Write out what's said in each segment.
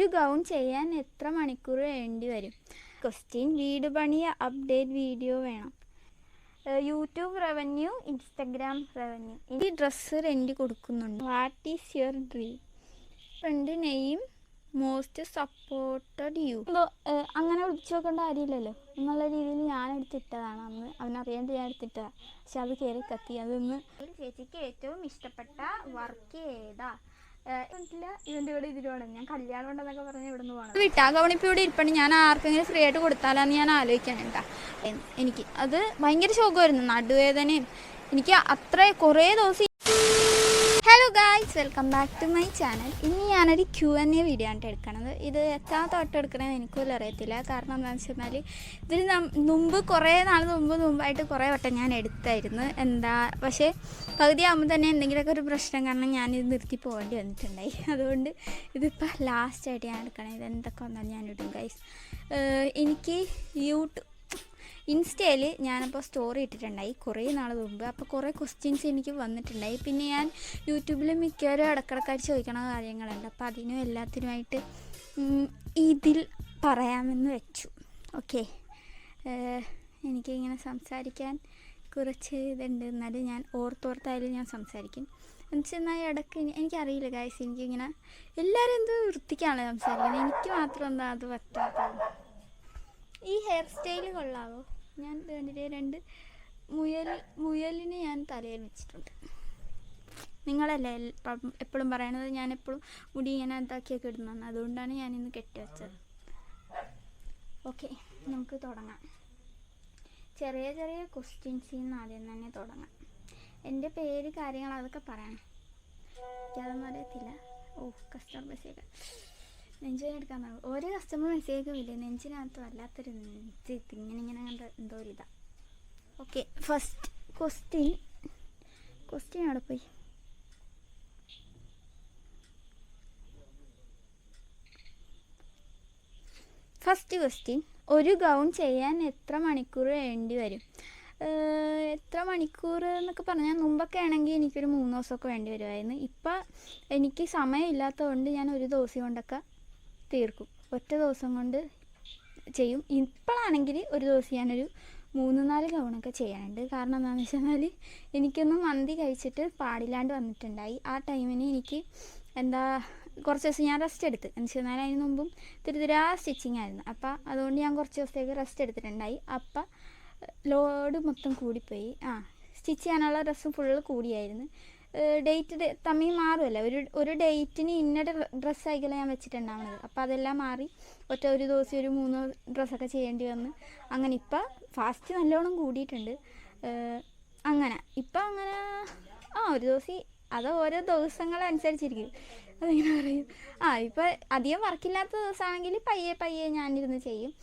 ഒരു ഗൗൺ ചെയ്യാൻ എത്ര മണിക്കൂർ വേണ്ടി വരും? ക്വസ്റ്റ്യൻ. വീട് പണിയ അപ്ഡേറ്റ് വീഡിയോ വേണം. YouTube revenue, Instagram revenue. ഈ ഡ്രസ്സ് റെൻറ്റ് കൊടുക്കുന്നുണ്ട്. What is your dream? Friend name, most supported you. അങ്ങനെ വിളിച്ചു നോക്കേണ്ട കാര്യമില്ലല്ലോ എന്നുള്ള രീതിയിൽ ഞാൻ എടുത്തിട്ടതാണ്. അന്ന് അവനറിയാണ്ട് ഞാൻ എടുത്തിട്ടതാണ്. പക്ഷെ അത് കയറി കത്തി. അതൊന്ന് ചേച്ചിക്ക് ഏറ്റവും ഇഷ്ടപ്പെട്ട വർക്ക് ഏതാ? ഇവൻ്റെ കൂടെ ഇതിൽ വേണം. ഞാൻ കല്യാണം ഉണ്ടെന്നൊക്കെ പറഞ്ഞ് ഇവിടെ നിന്ന് പോകണം. വിട്ടാ ഗൗണിപ്പോൾ ഇവിടെ ഇരിപ്പണി. ഞാൻ ആർക്കെങ്കിലും ഫ്രീ ആയിട്ട് കൊടുത്താലാന്ന് ഞാൻ ആലോചിക്കാൻ കേട്ടാ. എനിക്ക് അത് ഭയങ്കര ശോകമായിരുന്നു, നടുവേദനയും. എനിക്ക് അത്ര കുറേ ദിവസം. Hello guys, welcome back to my channel. ഇനി ഞാനൊരു Q&A വീഡിയോ ആണ് എടുക്കണത്. ഇത് എത്ര തൊട്ട് എടുക്കണമെന്ന് എനിക്ക് പോലും അറിയത്തില്ല. കാരണം എന്താണെന്ന് വെച്ച് കഴിഞ്ഞാൽ ഇതിന് മുമ്പ് കുറേ നാൾ മുമ്പായിട്ട് കുറേ വട്ടം ഞാൻ എടുത്തായിരുന്നു. പക്ഷേ പകുതി ആകുമ്പോൾ തന്നെ എന്തെങ്കിലുമൊക്കെ ഒരു പ്രശ്നം കാരണം ഞാനിത് നിർത്തി പോകേണ്ടി വന്നിട്ടുണ്ടായി. അതുകൊണ്ട് ഇതിപ്പോൾ ലാസ്റ്റായിട്ട് ഞാൻ എടുക്കണം. ഇതെന്തൊക്കെ വന്നാലും ഞാൻ ഇടും ഗൈസ്. എനിക്ക് ഇൻസ്റ്റയിൽ ഞാനപ്പോൾ സ്റ്റോറി ഇട്ടിട്ടുണ്ടായി കുറേ നാൾ മുമ്പ്. അപ്പോൾ കുറേ ക്വസ്റ്റ്യൻസ് എനിക്ക് വന്നിട്ടുണ്ടായി. പിന്നെ ഞാൻ യൂട്യൂബിൽ മിക്കവരും ഇടക്കിടക്കായിട്ട് ചോദിക്കണ കാര്യങ്ങളുണ്ട്. അപ്പോൾ അതിനും എല്ലാത്തിനുമായിട്ട് ഇതിൽ പറയാമെന്ന് വെച്ചു. ഓക്കെ, എനിക്കിങ്ങനെ സംസാരിക്കാൻ കുറച്ച് ഇതുണ്ട്. എന്നാലും ഞാൻ ഓർത്തോർത്തായാലും ഞാൻ സംസാരിക്കും. എന്നുവെച്ചെന്നാൽ ഇടയ്ക്ക് എനിക്കറിയില്ല ഗൈസ്, എനിക്കിങ്ങനെ എല്ലാവരും എന്തോ വൃത്തിക്കാണ് സംസാരിക്കുന്നത്. എനിക്ക് മാത്രം എന്താ അത് പറ്റാത്തത്. ഈ ഹെയർ സ്റ്റൈൽ കൊള്ളാവോ? ഞാൻ കണ്ടിട്ട് രണ്ട് മുയലിനെ ഞാൻ തലയിൽ വെച്ചിട്ടുണ്ട്. നിങ്ങളല്ലേ എപ്പോഴും പറയണത് ഞാൻ എപ്പോഴും മുടി ഇങ്ങനെ ഇതാക്കിയൊക്കെ ഇടുന്നതാണ്. അതുകൊണ്ടാണ് ഞാനിന്ന് കെട്ടിവെച്ചത്. ഓക്കെ, നമുക്ക് തുടങ്ങാം. ചെറിയ ചെറിയ ക്വസ്റ്റ്യൻസിൽ നിന്ന് ആദ്യം തന്നെ തുടങ്ങാം. എൻ്റെ പേര്, കാര്യങ്ങൾ അതൊക്കെ പറയണം. എനിക്കതൊന്നും അറിയത്തില്ല. കസ്റ്റമർ മെസ്സേജ് നെഞ്ചെടുക്കാൻ തുടങ്ങും. ഓരോ കസ്റ്റമർ മെസ്സേജും ഇല്ലേ, നെഞ്ചിനകത്ത് വല്ലാത്തൊരു ഇങ്ങനെ എന്തോ ഒരു ഇതാ. ഓക്കെ, ഫസ്റ്റ് ക്വസ്റ്റ്യൻ അവിടെ പോയി. First question. ഒരു ഗൗൺ ചെയ്യാൻ എത്ര മണിക്കൂർ വേണ്ടി വരും? എത്ര മണിക്കൂർ എന്നൊക്കെ പറഞ്ഞാൽ മുമ്പൊക്കെ ആണെങ്കിൽ എനിക്കൊരു 3 ദിവസമൊക്കെ വേണ്ടി വരുമായിരുന്നു. ഇപ്പം എനിക്ക് സമയമില്ലാത്തതുകൊണ്ട് ഞാൻ ഒരു ദിവസം കൊണ്ടൊക്കെ തീർക്കും. ഒറ്റ ദിവസം കൊണ്ട് ചെയ്യും. ഇപ്പോഴാണെങ്കിൽ ഒരു ദിവസം ഞാനൊരു 3-4 ഗൗണൊക്കെ ചെയ്യാനുണ്ട്. കാരണം എന്താണെന്ന് വെച്ച് കഴിഞ്ഞാൽ എനിക്കൊന്ന് മന്തി കഴിച്ചിട്ട് പാടില്ലാണ്ട് വന്നിട്ടുണ്ടായി. ആ ടൈമിന് എനിക്ക് കുറച്ച് ദിവസം ഞാൻ റെസ്റ്റ് എടുത്ത്. എന്ന് വെച്ച് കഴിഞ്ഞാൽ അതിന് മുമ്പും തിരുതിരാ സ്റ്റിച്ചിങ് ആയിരുന്നു. അപ്പം അതുകൊണ്ട് ഞാൻ കുറച്ച് ദിവസത്തേക്ക് റെസ്റ്റ് എടുത്തിട്ടുണ്ടായി. അപ്പം ലോഡ് മൊത്തം കൂടിപ്പോയി. സ്റ്റിച്ച് ചെയ്യാനുള്ള ഡ്രസ്സ് ഫുള്ള് കൂടിയായിരുന്നു. ഡേറ്റ് തമ്മിൽ മാറുമല്ലോ. ഒരു ഡേറ്റിന് ഇന്ന ഡ്രസ്സായിക്കല്ല ഞാൻ വെച്ചിട്ടുണ്ടാവുന്നത്. അപ്പോൾ അതെല്ലാം മാറി ഒരു ദിവസം ഒരു 3 ഡ്രസ്സൊക്കെ ചെയ്യേണ്ടി വന്ന്. അങ്ങനെ ഇപ്പം ഫാസ്റ്റ് നല്ലോണം കൂടിയിട്ടുണ്ട്. അങ്ങനെ ഒരു ദിവസം അത് ഓരോ ദിവസങ്ങളനുസരിച്ചിരിക്കും. അതിങ്ങനെ പറയും. ഇപ്പം അധികം വർക്കില്ലാത്ത ദിവസമാണെങ്കിൽ പയ്യെ ഞാനിരുന്ന് ചെയ്യും.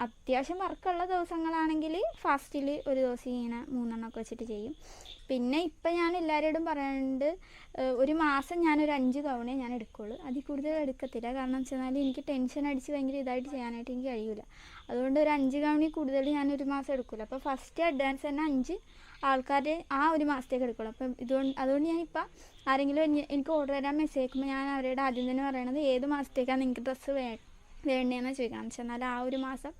അത്യാവശ്യം വർക്കുള്ള ദിവസങ്ങളാണെങ്കിൽ ഫാസ്റ്റിൽ ഒരു ദിവസം ഇങ്ങനെ 3 എണ്ണമൊക്കെ വെച്ചിട്ട് ചെയ്യും. പിന്നെ ഇപ്പം ഞാൻ എല്ലാവരോടും പറയാറുണ്ട്, ഒരു മാസം ഞാനൊരു 5 ഗൗണേ ഞാൻ എടുക്കുള്ളൂ. അതിൽ കൂടുതൽ എടുക്കത്തില്ല. കാരണം എന്ന് വെച്ചാൽ എനിക്ക് ടെൻഷൻ അടിച്ച് ഭയങ്കര ഇതായിട്ട് ചെയ്യാനായിട്ട് എനിക്ക് കഴിയില്ല. അതുകൊണ്ട് ഒരു 5 ഗൗണിൽ കൂടുതൽ ഞാനൊരു മാസം എടുക്കില്ല. അപ്പോൾ ഫസ്റ്റ് അഡ്വാൻസ് തന്നെ 5 ആൾക്കാർ ആ ഒരു മാസത്തേക്ക് എടുക്കുള്ളൂ. അപ്പം അതുകൊണ്ട് ഞാനിപ്പോൾ ആരെങ്കിലും എനിക്ക് ഓർഡർ തരാൻ മെസ്സേജ് അയക്കുമ്പോൾ ഞാൻ അവരോട് ആദ്യം തന്നെ പറയണത് ഏത് മാസത്തേക്കാണ് നിങ്ങൾക്ക് ഡ്രസ്സ് വേണ്ടതെന്ന് ചോദിക്കണം. എന്ന് വെച്ചാൽ ആ ഒരു മാസം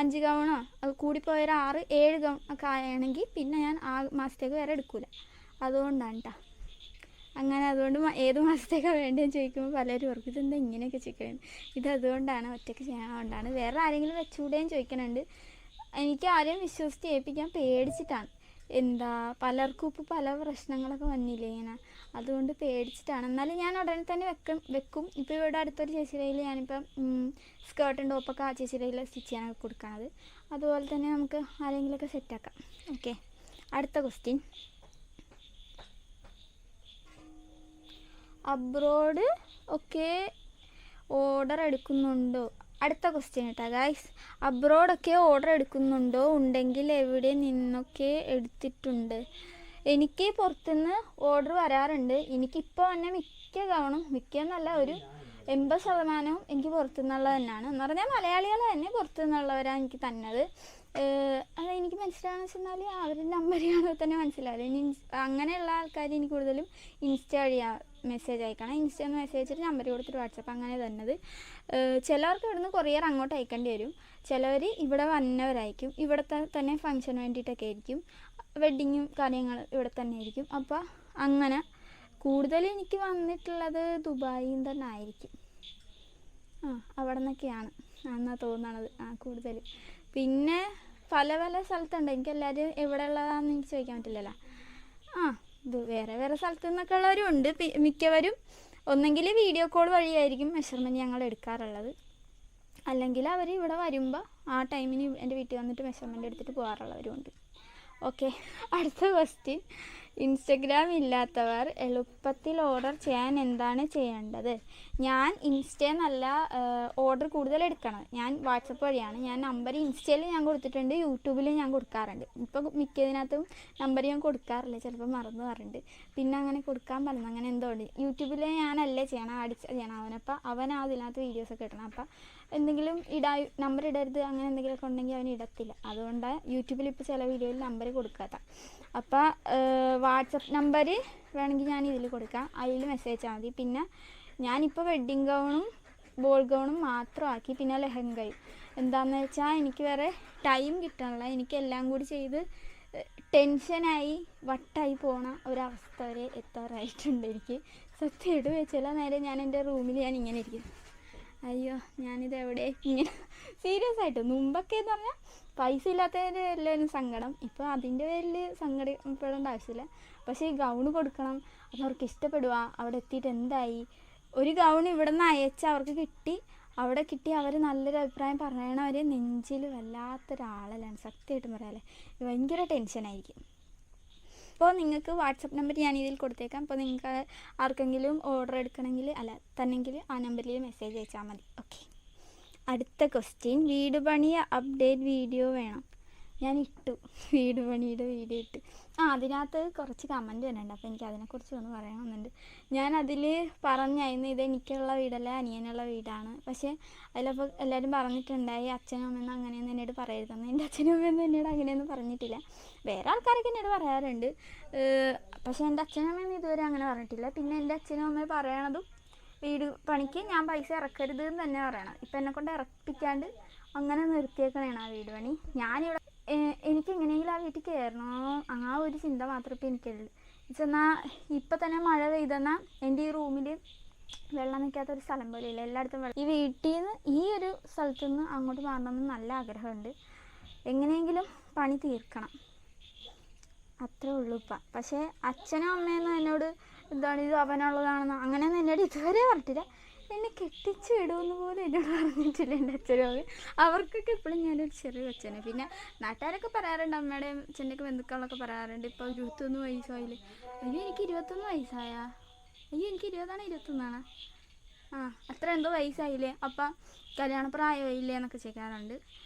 5 ഗൗണോ അത് കൂടിപ്പോയൊരു 6-7 ഗൗൺ ഒക്കെ ആണെങ്കിൽ പിന്നെ ഞാൻ ആ മാസത്തേക്ക് വേറെ എടുക്കില്ല. അതുകൊണ്ടാണ് കേട്ടോ. അങ്ങനെ അതുകൊണ്ട് ഏത് മാസത്തേക്കാണ് വേണ്ടതെന്ന് ചോദിക്കുമ്പോൾ പലരും ഓർക്കും ഇതെന്താ ഇങ്ങനെയൊക്കെ ചോദിക്കണം. അതുകൊണ്ടാണ്, ഒറ്റയ്ക്ക് ചെയ്യാനുകൊണ്ടാണ്. വേറെ ആരെങ്കിലും വെച്ചുകൂടെയും ചോദിക്കുന്നുണ്ട്. എനിക്ക് ആരെയും വിശ്വസിച്ച് ഏൽപ്പിക്കാൻ പേടിച്ചിട്ടാണ്. പലർക്കും ഇപ്പോൾ പല പ്രശ്നങ്ങളൊക്കെ വന്നില്ലേ ഇങ്ങനെ, അതുകൊണ്ട് പേടിച്ചിട്ടാണ്. എന്നാലും ഞാൻ ഉടനെ തന്നെ വെക്കും. ഇപ്പോൾ ഇവിടെ അടുത്തൊരു ചേച്ചിയിൽ ഞാനിപ്പം സ്കേർട്ടും ടോപ്പൊക്കെ ആ ചേച്ചിയിൽ സ്റ്റിച്ച് ചെയ്യാനൊക്കെ കൊടുക്കണത്. അതുപോലെ തന്നെ നമുക്ക് ആരെങ്കിലുമൊക്കെ സെറ്റാക്കാം. ഓക്കെ, അടുത്ത ക്വസ്റ്റ്യൻ. അബ്രോഡ് ഒക്കെ ഓർഡർ എടുക്കുന്നുണ്ടോ? അടുത്ത ക്വസ്റ്റ്യൻ കേട്ടോ ഗൈസ്. അബ്രോഡൊക്കെ ഓർഡർ എടുക്കുന്നുണ്ടോ? ഉണ്ടെങ്കിൽ എവിടെ നിന്നൊക്കെ എടുത്തിട്ടുണ്ട്? എനിക്ക് പുറത്തുനിന്ന് ഓർഡർ വരാറുണ്ട്. എനിക്കിപ്പോൾ തന്നെ മിക്കെന്നല്ല ഒരു 80% എനിക്ക് പുറത്തുനിന്നുള്ളത് തന്നെയാണ്. എന്ന് പറഞ്ഞാൽ മലയാളികൾ തന്നെ പുറത്തുനിന്നുള്ളവരാണ് എനിക്ക് തന്നത്. അതെനിക്ക് മനസ്സിലാണെന്ന് വെച്ചാൽ അവരുടെ നമ്പർ കാണുമ്പോൾ തന്നെ മനസ്സിലാവില്ല. അങ്ങനെയുള്ള ആൾക്കാർ എനിക്ക് കൂടുതലും ഇൻസ്റ്റ വഴിയാണ് മെസ്സേജ് അയക്കണം. ഇൻസ്റ്റയിൽ നിന്ന് മെസ്സേജ് അയച്ചിട്ട് നമ്പർ കൊടുത്തിട്ട് വാട്സപ്പ് അങ്ങനെ തന്നത്. ചിലവർക്ക് ഇവിടുന്ന് കൊറിയർ അങ്ങോട്ട് അയക്കേണ്ടി വരും. ചിലവർ ഇവിടെ വന്നവരായിരിക്കും. ഇവിടുത്തെ തന്നെ ഫംഗ്ഷന് വേണ്ടിയിട്ടൊക്കെ ആയിരിക്കും. വെഡ്ഡിങ്ങും കാര്യങ്ങൾ ഇവിടെ തന്നെ ആയിരിക്കും. അപ്പോൾ അങ്ങനെ കൂടുതൽ എനിക്ക് വന്നിട്ടുള്ളത് ദുബായിൽ തന്നെ ആയിരിക്കും. അവിടെ നിന്നൊക്കെയാണ് എന്നാണ് തോന്നണത് കൂടുതൽ. പിന്നെ പല പല സ്ഥലത്തുണ്ട്. എനിക്ക് എല്ലാവരും എവിടെ ഉള്ളതാണെന്ന് എനിക്ക് ചോദിക്കാൻ പറ്റില്ലല്ലോ. ഇത് വേറെ വേറെ സ്ഥലത്തു നിന്നൊക്കെ ഉള്ളവരും ഉണ്ട്. മിക്കവരും ഒന്നെങ്കിൽ വീഡിയോ കോൾ വഴിയായിരിക്കും മെഷർമെൻറ്റ് ഞങ്ങൾ എടുക്കാറുള്ളത്, അല്ലെങ്കിൽ അവർ ഇവിടെ വരുമ്പോൾ ആ ടൈമിന് എൻ്റെ വീട്ടിൽ വന്നിട്ട് മെഷർമെൻറ്റ് എടുത്തിട്ട് പോകാറുള്ളവരും ഉണ്ട്. ഓക്കെ, അടുത്ത ക്വസ്റ്റ്യൻ. ഇൻസ്റ്റഗ്രാം ഇല്ലാത്തവർ എളുപ്പത്തിൽ ഓർഡർ ചെയ്യാൻ എന്താണ് ചെയ്യേണ്ടത്? ഞാൻ ഇൻസ്റ്റയിൽ നിന്നല്ല ഓർഡർ കൂടുതൽ എടുക്കണം. ഞാൻ വാട്സപ്പ് വഴിയാണ്. ഞാൻ നമ്പർ ഇൻസ്റ്റയിൽ ഞാൻ കൊടുത്തിട്ടുണ്ട്, യൂട്യൂബിൽ ഞാൻ കൊടുക്കാറുണ്ട്. ഇപ്പോൾ മിക്കതിനകത്തും നമ്പർ ഞാൻ കൊടുക്കാറില്ല, ചിലപ്പോൾ മറന്നു പറയാറുണ്ട്. പിന്നെ അങ്ങനെ കൊടുക്കാൻ പറഞ്ഞു, അങ്ങനെ എന്തോ ഉണ്ട്. യൂട്യൂബിൽ ഞാനല്ലേ ചെയ്യണം, ചെയ്യണം അവനപ്പോൾ അവൻ അതിനകത്ത് വീഡിയോസൊക്കെ ഇടണം. അപ്പം എന്തെങ്കിലും നമ്പർ ഇടരുത് അങ്ങനെ എന്തെങ്കിലുമൊക്കെ ഉണ്ടെങ്കിൽ അവൻ ഇടത്തില്ല. അതുകൊണ്ട് യൂട്യൂബിൽ ഇപ്പോൾ ചില വീഡിയോയിൽ നമ്പർ കൊടുക്കാത്ത. അപ്പോൾ വാട്സപ്പ് നമ്പർ വേണമെങ്കിൽ ഞാൻ ഇതിൽ കൊടുക്കാം, അതിൽ മെസ്സേജ് അയച്ചാൽ മതി. പിന്നെ ഞാനിപ്പോൾ വെഡ്ഡിങ് ഗൗണും ബോൾ ഗൗണും മാത്രമാക്കി, പിന്നെ ലെഹങ്കയും. എന്താണെന്ന് വെച്ചാൽ എനിക്ക് വേറെ ടൈം കിട്ടണില്ല. എനിക്കെല്ലാം കൂടി ചെയ്ത് ടെൻഷനായി വട്ടായി പോണ ഒരവസ്ഥ വരെ എത്താറായിട്ടുണ്ട്. എനിക്ക് സത്യമായിട്ട് വെച്ചാൽ നേരെ ഞാൻ എൻ്റെ റൂമിൽ ഞാൻ ഇങ്ങനെ ഇരിക്കും, അയ്യോ ഞാനിത് എവിടെ ഇങ്ങനെ സീരിയസ് ആയിട്ട്. മുമ്പൊക്കെ എന്ന് പറഞ്ഞാൽ പൈസ ഇല്ലാത്തതിൻ്റെ എല്ലാവരും സങ്കടം. ഇപ്പോൾ അതിൻ്റെ പേരിൽ സങ്കടപ്പെടേണ്ട ആവശ്യമില്ല. പക്ഷേ ഈ ഗൗണ് കൊടുക്കണം, അതവർക്ക് ഇഷ്ടപ്പെടുക, അവിടെ എത്തിയിട്ട് എന്തായി. ഒരു ഗൗൺ ഇവിടെ നിന്ന് അയച്ച് അവർക്ക് കിട്ടി, അവിടെ കിട്ടി അവർ നല്ലൊരു അഭിപ്രായം പറയണവരെ നെഞ്ചിൽ വല്ലാത്തൊരാളല്ലാണ് സത്യമായിട്ടും പറയാല്ലേ. ഭയങ്കര ടെൻഷനായിരിക്കും. അപ്പോൾ നിങ്ങൾക്ക് വാട്സപ്പ് നമ്പർ ഞാൻ ഇതിൽ കൊടുത്തേക്കാം. അപ്പോൾ നിങ്ങൾക്ക് ആർക്കെങ്കിലും ഓർഡർ എടുക്കണമെങ്കിൽ തന്നെങ്കിൽ ആ നമ്പറിൽ മെസ്സേജ് അയച്ചാൽ മതി. ഓക്കെ, അടുത്ത ക്വസ്റ്റ്യൻ. വീട് പണി അപ്ഡേറ്റ് വീഡിയോ വേണം. ഞാൻ ഇട്ടു, വീട് പണിയുടെ വീഡിയോ ഇട്ട്. അതിനകത്ത് കുറച്ച് കമൻറ്റ് വരുന്നുണ്ട്, അപ്പോൾ എനിക്ക് അതിനെക്കുറിച്ച് ഒന്ന് പറയണമെന്നുണ്ട്. ഞാൻ അതിൽ പറഞ്ഞായിരുന്നു ഇത് എനിക്കുള്ള വീടല്ല, അനിയനുള്ള വീടാണ്. പക്ഷേ അതിലപ്പോൾ എല്ലാവരും പറഞ്ഞിട്ടുണ്ടായി അച്ഛനും അമ്മയൊന്നും അങ്ങനെയൊന്നും എന്നോട് പറയരുതെന്ന്. എൻ്റെ അച്ഛനും അമ്മയൊന്നും എന്നോട് അങ്ങനെയൊന്നും പറഞ്ഞിട്ടില്ല. വേറെ ആൾക്കാരൊക്കെ എന്നോട് പറയാറുണ്ട്, പക്ഷേ എൻ്റെ അച്ഛനും അമ്മയൊന്നും ഇതുവരെ അങ്ങനെ പറഞ്ഞിട്ടില്ല. പിന്നെ എൻ്റെ അച്ഛനും അമ്മയും പറയണതും വീട് പണിക്ക് ഞാൻ പൈസ ഇറക്കരുത് എന്ന് തന്നെ പറയണം. ഇപ്പം എന്നെക്കൊണ്ട് ഇറപ്പിക്കാണ്ട് അങ്ങനെ നിർത്തിയേക്കണേണ് ആ വീട് പണി. ഞാനിവിടെ എനിക്ക് എങ്ങനെയെങ്കിലും ആ വീട്ടിൽ കയറണോ ആ ഒരു ചിന്ത മാത്രമേ ഇപ്പോൾ എനിക്കുള്ളൂ. ചെന്നാൽ ഇപ്പം തന്നെ മഴ പെയ്തെന്നാൽ എൻ്റെ ഈ റൂമിൽ വെള്ളം നിൽക്കാത്തൊരു സ്ഥലം പോലെ ഇല്ല, എല്ലായിടത്തും വെള്ളം. ഈ വീട്ടിൽ നിന്ന് ഈ ഒരു സ്ഥലത്തു നിന്ന് അങ്ങോട്ട് മാറണമെന്ന് നല്ല ആഗ്രഹമുണ്ട്. എങ്ങനെയെങ്കിലും പണി തീർക്കണം, അത്രേ ഉള്ളൂ ഇപ്പം. പക്ഷേ അച്ഛനും അമ്മയൊന്നും എന്നോട് എന്താണ് ഇത് അവനുള്ളതാണെന്നോ അങ്ങനെയൊന്നും എന്നോട് ഇതുവരെ പറഞ്ഞിട്ടില്ല. എന്നെ കെട്ടിച്ച് വിടുമെന്ന് പോലും എന്നോട് പറഞ്ഞിട്ടില്ല എൻ്റെ അച്ഛനും അമ്മയും. അവർക്കൊക്കെ എപ്പോഴും ഞാനൊരു ചെറിയ കൊച്ചനെ. പിന്നെ നാട്ടുകാരൊക്കെ പറയാറുണ്ട്, അമ്മയുടെയും അച്ഛൻ്റെയൊക്കെ ബന്ധുക്കളൊക്കെ പറയാറുണ്ട്, ഇപ്പോൾ 21 വയസ്സായില്ലേ. അയ്യോ എനിക്ക് 21 വയസ്സായാ? അയ്യോ എനിക്ക് 20 21 അത്ര എന്തോ വയസ്സായില്ലേ, അപ്പം കല്യാണപ്രായമായില്ലേ എന്നൊക്കെ ചോദിക്കാറുണ്ട്.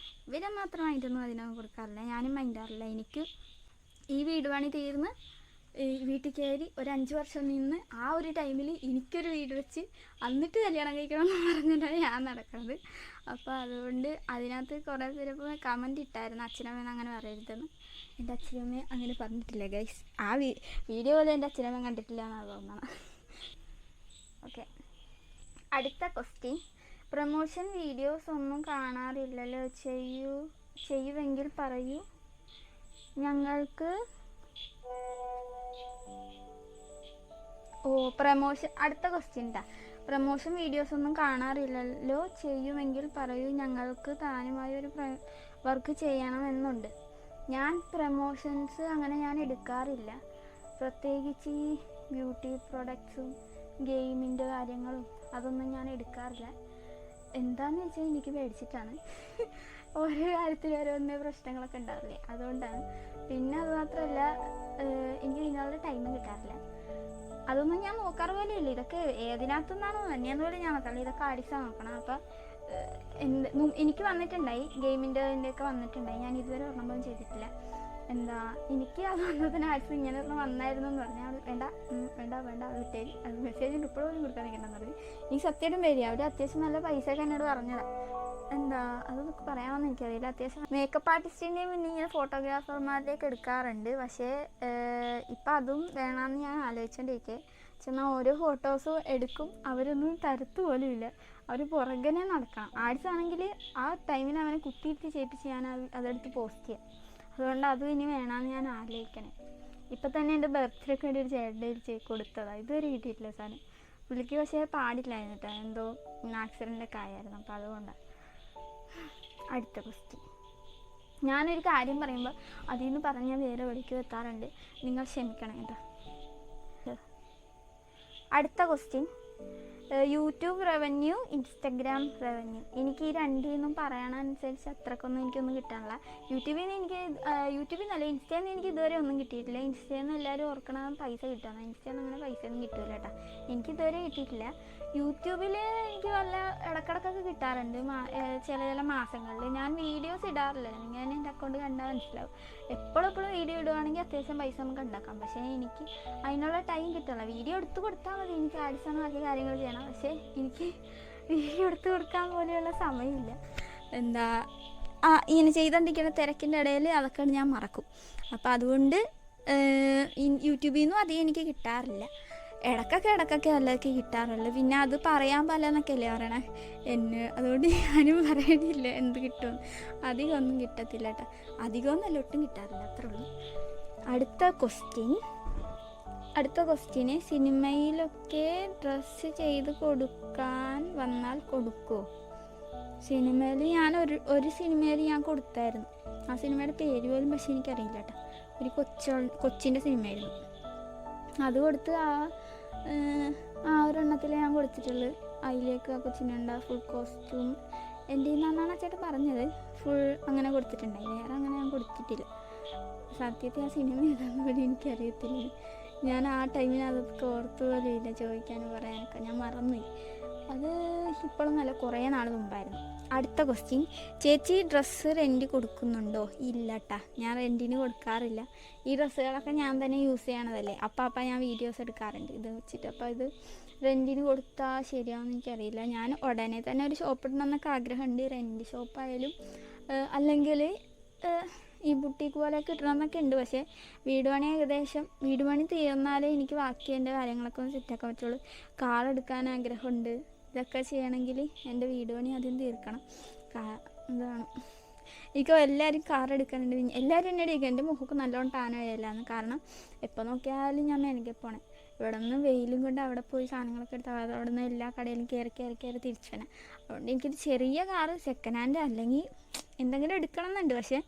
ഇവരെ മാത്രമായിട്ടൊന്നും അതിനൊന്നും കൊടുക്കാറില്ല, ഞാനും മൈൻഡാറില്ല. എനിക്ക് ഈ വീട് പണി തീർന്ന് വീട്ടിൽ കയറി ഒരു 5 വർഷം നിന്ന് ആ ഒരു ടൈമിൽ എനിക്കൊരു വീട് വെച്ച് എന്നിട്ട് കല്യാണം കഴിക്കണമെന്ന് പറഞ്ഞിട്ടാണ് ഞാൻ നടക്കുന്നത്. അപ്പോൾ അതുകൊണ്ട് അതിനകത്ത് കുറേ പേര് കമൻറ്റ് ഇട്ടായിരുന്നു അച്ഛനമ്മേനെ അങ്ങനെ പറയരുതെന്ന്. എൻ്റെ അച്ഛനമ്മയെ അങ്ങനെ പറഞ്ഞിട്ടില്ല ഗൈസ്. ആ വീഡിയോ പോലും എൻ്റെ അച്ഛനമ്മ കണ്ടിട്ടില്ല എന്നാണ് തോന്നണം. ഓക്കെ, അടുത്ത ക്വസ്റ്റ്യൻ. പ്രൊമോഷൻ വീഡിയോസ് ഒന്നും കാണാറില്ലല്ലോ, ചെയ്യുമെങ്കിൽ പറയൂ ഞങ്ങൾക്ക്. പ്രമോഷൻ, അടുത്ത ക്വസ്റ്റ്യൻ ട്ടാ. പ്രമോഷൻ വീഡിയോസ് ഒന്നും കാണാറില്ലല്ലോ, ചെയ്യുമെങ്കിൽ പറയൂ ഞങ്ങൾക്ക് താനുമായൊരു വർക്ക് ചെയ്യണമെന്നുണ്ട്. ഞാൻ പ്രമോഷൻസ് അങ്ങനെ ഞാൻ എടുക്കാറില്ല, പ്രത്യേകിച്ച് ഈ ബ്യൂട്ടി പ്രൊഡക്ട്സും ഗെയിമിൻ്റെ കാര്യങ്ങളും അതൊന്നും ഞാൻ എടുക്കാറില്ല. എന്താണെന്ന് വെച്ചാൽ എനിക്ക് പേടിച്ചിട്ടാണ്. ഓരോ കാര്യത്തിൽ ഓരോന്ന് പ്രശ്നങ്ങളൊക്കെ ഉണ്ടാവില്ലേ, അതുകൊണ്ടാണ്. പിന്നെ അതുമാത്രമല്ല എനിക്ക് ഇതിനുള്ള ടൈമും കിട്ടാറില്ല. അതൊന്നും ഞാൻ നോക്കാറ് പോലെ ഇല്ല. ഇതൊക്കെ ഏതിനകത്തുനിന്നാണോ തന്നെയെന്ന് പോലും ഞാൻ നോക്കാറില്ല, ഇതൊക്കെ ആഡിസാണ് നോക്കണം. അപ്പം എനിക്ക് വന്നിട്ടുണ്ടായി ഗെയിമിൻ്റെ ഒക്കെ വന്നിട്ടുണ്ടായി, ഞാൻ ഇതുവരെ ഒരെണ്ണം പോലും ചെയ്തിട്ടില്ല. എനിക്ക് അത് വന്നതിന് ആഡ്സ് ഇങ്ങനെ വന്നായിരുന്നു എന്ന് പറഞ്ഞാൽ വേണ്ട വേണ്ട വേണ്ട വിട്ടേരി, അത് മെസ്സേജ് ഇപ്പോഴും കൊടുക്കാൻ നിൽക്കണമെന്ന് പറഞ്ഞു. എനിക്ക് സത്യമായിട്ടും പേര്, അവർ അത്യാവശ്യം നല്ല പൈസയൊക്കെ എന്നോട് പറഞ്ഞതാണ്. അതൊക്കെ പറയാമെന്ന് എനിക്കറിയില്ല. അത്യാവശ്യം മേക്കപ്പ് ആർട്ടിസ്റ്റിൻ്റെയും പിന്നെ ഇങ്ങനെ ഫോട്ടോഗ്രാഫർമാരുടെയൊക്കെ എടുക്കാറുണ്ട്. പക്ഷേ ഇപ്പം അതും വേണമെന്ന് ഞാൻ ആലോചിച്ചുകൊണ്ടിരിക്കെ. ചെന്നാൽ ഓരോ ഫോട്ടോസും എടുക്കും, അവരൊന്നും തരത്ത് പോലും ഇല്ല, അവർ പുറകനെ നടക്കണം. ആഡ്സ് ആണെങ്കിൽ ആ ടൈമിൽ അവനെ കുത്തിയിട്ട് ചെയ്യിപ്പിച്ച് ഞാൻ അതെടുത്ത് പോസ്റ്റ് ചെയ്യാം. അതുകൊണ്ട് അതും ഇനി വേണമെന്ന് ഞാൻ ആലോചിക്കണേ. ഇപ്പം തന്നെ എൻ്റെ ബർത്ത്ഡേക്ക് വേണ്ടി ഒരു ചേട്ടൻ്റെ കൊടുത്തതാണ്, ഇതുവരെ കിട്ടിയിട്ടില്ല സാധനം. പുള്ളിക്ക് പക്ഷേ പാടില്ലായിരുന്നു കേട്ടോ, എന്തോ ആക്സിഡൻ്റൊക്കെ ആയിരുന്നു, അപ്പോൾ അതുകൊണ്ടാണ്. അടുത്ത ക്വസ്റ്റ്യൻ. ഞാനൊരു കാര്യം പറയുമ്പോൾ അതിൽ നിന്ന് പറഞ്ഞാൽ വേറെ വഴിക്ക് എത്താറുണ്ട്, നിങ്ങൾ ക്ഷമിക്കണം കേട്ടോ. അടുത്ത question, YouTube revenue, Instagram revenue. എനിക്ക് ഈ രണ്ടിൽ നിന്നും പറയണനുസരിച്ച് അത്രക്കൊന്നും എനിക്കൊന്നും കിട്ടാനില്ല. യൂട്യൂബിൽ നിന്നല്ല, ഇൻസ്റ്റയിൽ നിന്ന് എനിക്ക് ഇതുവരെ ഒന്നും കിട്ടിയിട്ടില്ല. ഇൻസ്റ്റയിൽ നിന്ന് എല്ലാവരും ഓർക്കണം പൈസ കിട്ടണം, ഇൻസ്റ്റയിൽ നിന്ന് അങ്ങനെ പൈസ ഒന്നും കിട്ടില്ല കേട്ടോ, എനിക്ക് ഇതുവരെ കിട്ടിയിട്ടില്ല. യൂട്യൂബിൽ എനിക്ക് വല്ല ഇടക്കിടക്കൊക്കെ കിട്ടാറുണ്ട്, ചില മാസങ്ങളിൽ. ഞാൻ വീഡിയോസ് ഇടാറില്ല, ഞാൻ എൻ്റെ അക്കൗണ്ട് കണ്ടാൽ മനസ്സിലാവും. എപ്പോഴും വീഡിയോ ഇടുവാണെങ്കിൽ അത്യാവശ്യം പൈസ നമുക്ക് ഉണ്ടാക്കാം, പക്ഷേ എനിക്ക് അതിനുള്ള ടൈം കിട്ടില്ല. വീഡിയോ എടുത്ത് കൊടുത്താൽ മതി, എനിക്ക് ആഡ്സാണ് ബാക്കി കാര്യങ്ങൾ ചെയ്യണം, പക്ഷേ എനിക്ക് വീഡിയോ എടുത്ത് കൊടുക്കാൻ പോലെയുള്ള സമയമില്ല. ഇങ്ങനെ ചെയ്തുകൊണ്ടിരിക്കുന്ന തിരക്കിൻ്റെ ഇടയിൽ അതൊക്കെ ഞാൻ മറക്കും. അപ്പോൾ അതുകൊണ്ട് യൂട്യൂബിൽ നിന്നും അധികം എനിക്ക് കിട്ടാറില്ല. ഇടയ്ക്കൊക്കെ അല്ലതൊക്കെ കിട്ടാറുള്ളൂ. പിന്നെ അത് പറയാൻ പലെന്നൊക്കെ അല്ലേ പറയണേ അതുകൊണ്ട് ഞാനും പറയണില്ല എന്ത് കിട്ടുമെന്ന്. അധികമൊന്നും കിട്ടത്തില്ല കേട്ടോ, അധികമൊന്നുമല്ല, ഒട്ടും കിട്ടാറില്ല, അത്രേ ഉള്ളൂ. അടുത്ത ക്വസ്റ്റ്യന്, സിനിമയിലൊക്കെ ഡ്രസ്സ് ചെയ്ത് കൊടുക്കാൻ വന്നാൽ കൊടുക്കുമോ? സിനിമയിൽ ഞാൻ ഒരു സിനിമയിൽ ഞാൻ കൊടുത്തായിരുന്നു. ആ സിനിമയുടെ പേര് പോലും പക്ഷേ എനിക്കറിയില്ല കേട്ടോ. ഒരു കൊച്ചിൻ്റെ സിനിമയായിരുന്നു. അത് കൊടുത്ത് ആ ഒരെണ്ണത്തിൽ ഞാൻ കൊടുത്തിട്ടുള്ളത്. അതിലേക്ക് ആ കൊച്ചിനുണ്ട ഫുൾ കോസ്റ്റ്യൂം എൻ്റെ നിന്നാണ് ആ ചേട്ടൻ പറഞ്ഞത്, ഫുൾ അങ്ങനെ കൊടുത്തിട്ടുണ്ടായി. വേറെ അങ്ങനെ ഞാൻ കൊടുത്തിട്ടില്ല. സത്യത്തിൽ ആ സിനിമ ഏതാണെന്ന് പോലും എനിക്കറിയത്തില്ല. ഞാൻ ആ ടൈമിൽ അതൊക്കെ ഓർത്തു പോലും ഇല്ല, ചോദിക്കാനും പറയാനൊക്കെ ഞാൻ മറന്നുപോയി. അത് ഇപ്പോഴും നല്ല കുറേ നാൾ മുമ്പായിരുന്നു. അടുത്ത ക്വസ്റ്റ്യൻ, ചേച്ചി ഡ്രസ്സ് റെൻറ്റ് കൊടുക്കുന്നുണ്ടോ? ഇല്ല കേട്ടാ, ഞാൻ റെൻറ്റിന് കൊടുക്കാറില്ല. ഈ ഡ്രസ്സുകളൊക്കെ ഞാൻ തന്നെ യൂസ് ചെയ്യണതല്ലേ, അപ്പം ഞാൻ വീഡിയോസ് എടുക്കാറുണ്ട് ഇത് വെച്ചിട്ട്. അപ്പോൾ ഇത് റെൻറ്റിന് കൊടുത്താൽ ശരിയാണെന്ന് എനിക്കറിയില്ല. ഞാൻ ഉടനെ തന്നെ ഒരു ഷോപ്പ് ഇടണമെന്നൊക്കെ ആഗ്രഹമുണ്ട്, റെൻറ്റ് ഷോപ്പായാലും അല്ലെങ്കിൽ ഈ ബുട്ടീക്ക് പോലെയൊക്കെ ഇടണമെന്നൊക്കെ ഉണ്ട്. പക്ഷേ വീട് പണി തീർന്നാലേ എനിക്ക് ബാക്കി എൻ്റെ കാര്യങ്ങളൊക്കെ ഒന്ന് സെറ്റാക്കാൻ പറ്റുള്ളൂ. കാർ എടുക്കാൻ ആഗ്രഹമുണ്ട്. ഇതൊക്കെ ചെയ്യണമെങ്കിൽ എൻ്റെ വീട് പണി ആദ്യം തീർക്കണം. എന്താണ് എനിക്ക് എല്ലാവരും കാർ എടുക്കാനുണ്ട്. എല്ലാവരും എന്നെ അടിക്കും, എൻ്റെ മുഖമൊക്കെ നല്ലോണം ടാനായല്ലാന്ന്. കാരണം എപ്പോൾ നോക്കിയാലും ഞാൻ മേനക്കെ പോണേ. ഇവിടെ നിന്ന് വെയിലും കൊണ്ട് അവിടെ പോയി സാധനങ്ങളൊക്കെ എടുത്ത് അവിടെ നിന്ന് എല്ലാ കടയിലും കയറി തിരിച്ചു വരാം. അതുകൊണ്ട് എനിക്കൊരു ചെറിയ കാറ് സെക്കൻഡ് ഹാൻഡ് അല്ലെങ്കിൽ എന്തെങ്കിലും എടുക്കണം എന്നുണ്ട്. പക്ഷേ